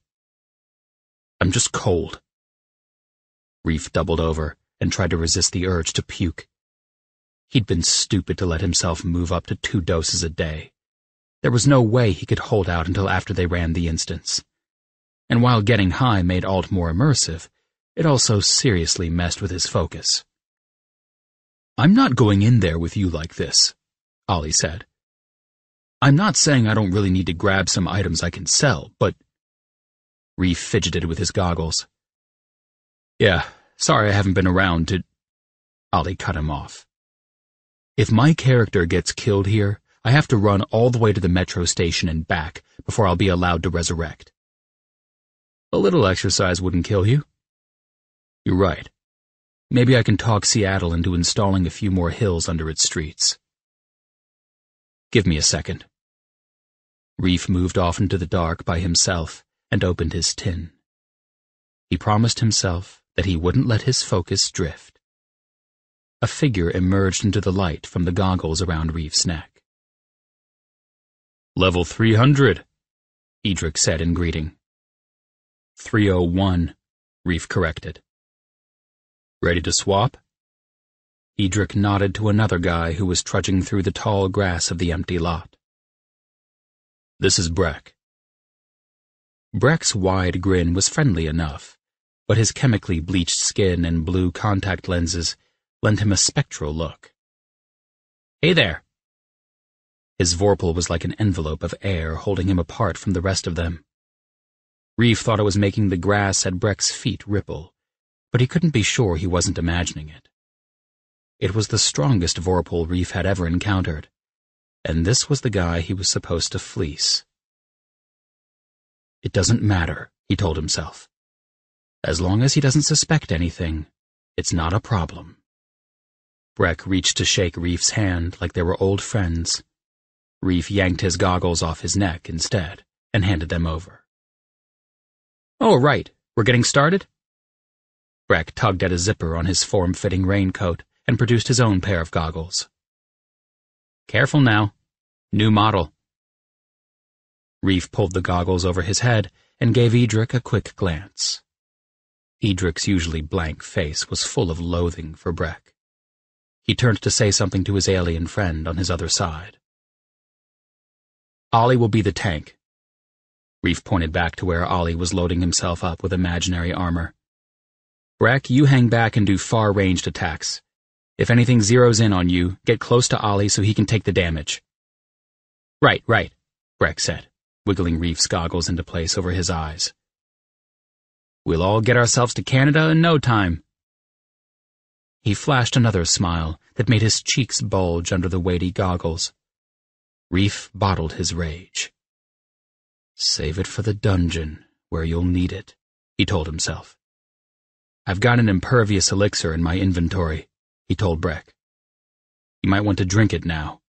I'm just cold. Reef doubled over and tried to resist the urge to puke. He'd been stupid to let himself move up to 2 doses a day. There was no way he could hold out until after they ran the instance. And while getting high made Alt more immersive, it also seriously messed with his focus. I'm not going in there with you like this, Ollie said. I'm not saying I don't really need to grab some items I can sell, but... Reef fidgeted with his goggles. Yeah, sorry I haven't been around to... Ollie cut him off. If my character gets killed here, I have to run all the way to the metro station and back before I'll be allowed to resurrect. A little exercise wouldn't kill you. You're right. Maybe I can talk Seattle into installing a few more hills under its streets. Give me a second. Reef moved off into the dark by himself and opened his tin. He promised himself that he wouldn't let his focus drift. A figure emerged into the light from the goggles around Reef's neck. "Level 300, Edric said in greeting. 301, Reef corrected. "Ready to swap?" Edric nodded to another guy who was trudging through the tall grass of the empty lot. "This is Breck." Breck's wide grin was friendly enough, but his chemically bleached skin and blue contact lenses lent him a spectral look. "Hey there." His vorpal was like an envelope of air holding him apart from the rest of them. Reef thought it was making the grass at Breck's feet ripple, but he couldn't be sure he wasn't imagining it. It was the strongest vorpal Reef had ever encountered, and this was the guy he was supposed to fleece. It doesn't matter, he told himself. As long as he doesn't suspect anything, it's not a problem. Breck reached to shake Reef's hand like they were old friends. Reef yanked his goggles off his neck instead and handed them over. "Oh, right, we're getting started?" Breck tugged at a zipper on his form-fitting raincoat and produced his own pair of goggles. "Careful now. New model." Reef pulled the goggles over his head and gave Edric a quick glance. Edric's usually blank face was full of loathing for Breck. He turned to say something to his alien friend on his other side. "Ollie will be the tank." Reef pointed back to where Ollie was loading himself up with imaginary armor. "Breck, you hang back and do far-ranged attacks. If anything zeroes in on you, get close to Ollie so he can take the damage." Right, Breck said, wiggling Reef's goggles into place over his eyes. "We'll all get ourselves to Canada in no time." He flashed another smile that made his cheeks bulge under the weighty goggles. Reef bottled his rage. "Save it for the dungeon, where you'll need it," he told himself. "I've got an impervious elixir in my inventory," he told Breck. "You might want to drink it now."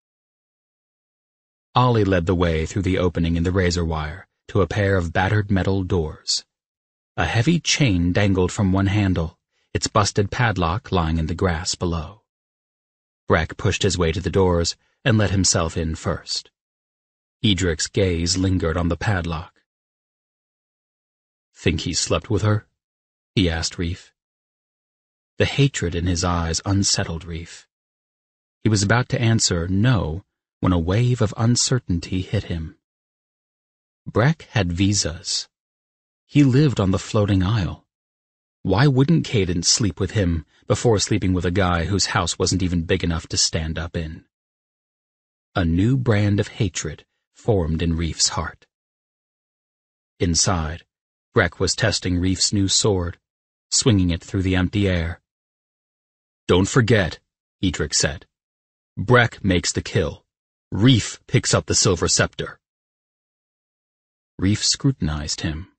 Ollie led the way through the opening in the razor wire to a pair of battered metal doors. A heavy chain dangled from one handle, its busted padlock lying in the grass below. Breck pushed his way to the doors and let himself in first. Edric's gaze lingered on the padlock. "Think he slept with her?" he asked Reef. The hatred in his eyes unsettled Reef. He was about to answer no when a wave of uncertainty hit him. Breck had visas. He lived on the floating isle. Why wouldn't Cadence sleep with him before sleeping with a guy whose house wasn't even big enough to stand up in? A new brand of hatred formed in Reef's heart. Inside, Breck was testing Reef's new sword, swinging it through the empty air. "Don't forget," Edric said. "Breck makes the kill. Reef picks up the silver scepter." Reef scrutinized him,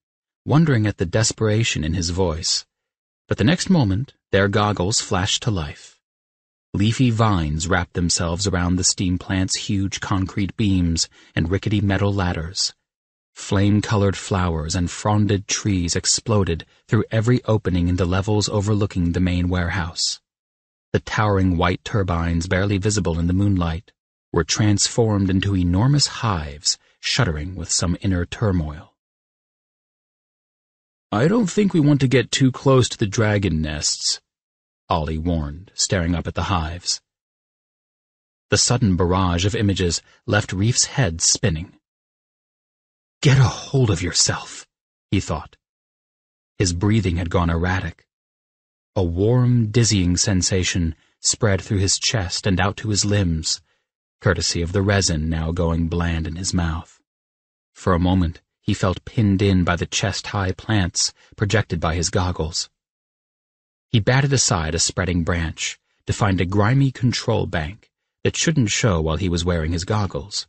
wondering at the desperation in his voice. But the next moment, their goggles flashed to life. Leafy vines wrapped themselves around the steam plant's huge concrete beams and rickety metal ladders. Flame-colored flowers and fronded trees exploded through every opening in the levels overlooking the main warehouse. The towering white turbines, barely visible in the moonlight, were transformed into enormous hives, shuddering with some inner turmoil. "I don't think we want to get too close to the dragon nests," Ollie warned, staring up at the hives. The sudden barrage of images left Reef's head spinning. "Get a hold of yourself," he thought. His breathing had gone erratic. A warm, dizzying sensation spread through his chest and out to his limbs, courtesy of the resin now going bland in his mouth. For a moment, he felt pinned in by the chest-high plants projected by his goggles. He batted aside a spreading branch to find a grimy control bank that shouldn't show while he was wearing his goggles.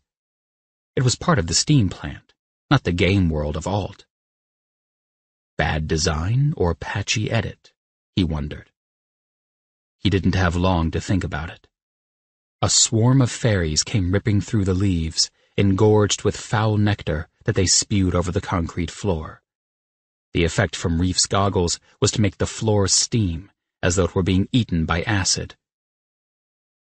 It was part of the steam plant, not the game world of Alt. Bad design or patchy edit, he wondered. He didn't have long to think about it. A swarm of fairies came ripping through the leaves, engorged with foul nectar that they spewed over the concrete floor. The effect from Reef's goggles was to make the floor steam, as though it were being eaten by acid.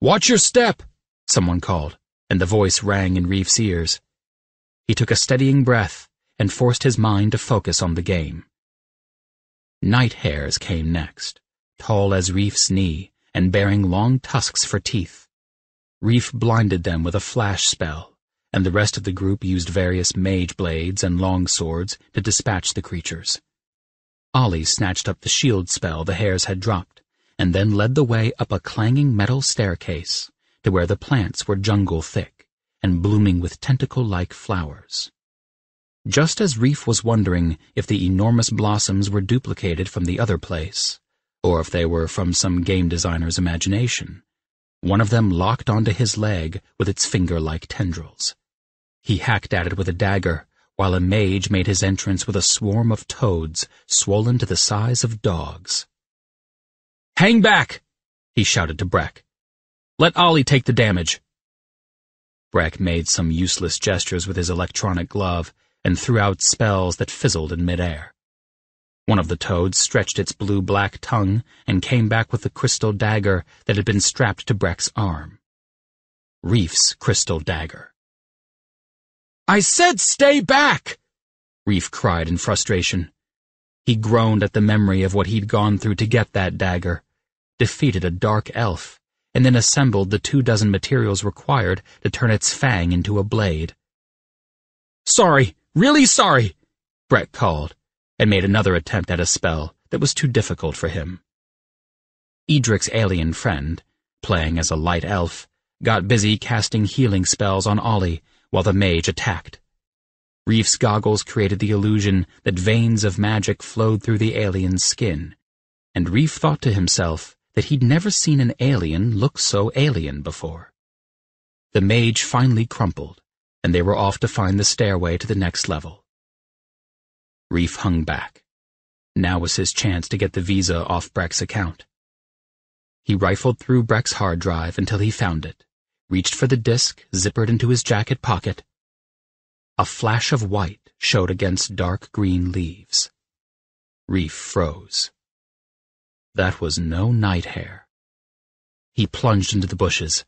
"Watch your step!" someone called, and the voice rang in Reef's ears. He took a steadying breath and forced his mind to focus on the game. Night hares came next, tall as Reef's knee and bearing long tusks for teeth. Reef blinded them with a flash spell, and the rest of the group used various mage blades and long swords to dispatch the creatures. Ollie snatched up the shield spell the hares had dropped, and then led the way up a clanging metal staircase to where the plants were jungle-thick and blooming with tentacle-like flowers. Just as Reef was wondering if the enormous blossoms were duplicated from the other place, or if they were from some game designer's imagination, one of them locked onto his leg with its finger-like tendrils. He hacked at it with a dagger, while a mage made his entrance with a swarm of toads swollen to the size of dogs. "Hang back!" he shouted to Breck. "Let Ollie take the damage." Breck made some useless gestures with his electronic glove and threw out spells that fizzled in midair. One of the toads stretched its blue-black tongue and came back with the crystal dagger that had been strapped to Breck's arm. Reef's crystal dagger. "I said stay back!" Reef cried in frustration. He groaned at the memory of what he'd gone through to get that dagger, defeated a dark elf, and then assembled the 24 materials required to turn its fang into a blade. "Sorry, really sorry," Breck called, and made another attempt at a spell that was too difficult for him. Edric's alien friend, playing as a light elf, got busy casting healing spells on Ollie while the mage attacked. Reef's goggles created the illusion that veins of magic flowed through the alien's skin, and Reef thought to himself that he'd never seen an alien look so alien before. The mage finally crumpled, and they were off to find the stairway to the next level. Reef hung back. Now was his chance to get the visa off Breck's account. He rifled through Breck's hard drive until he found it, reached for the disk zippered into his jacket pocket. A flash of white showed against dark green leaves. Reef froze. That was no night hare. He plunged into the bushes.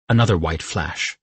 Another white flash.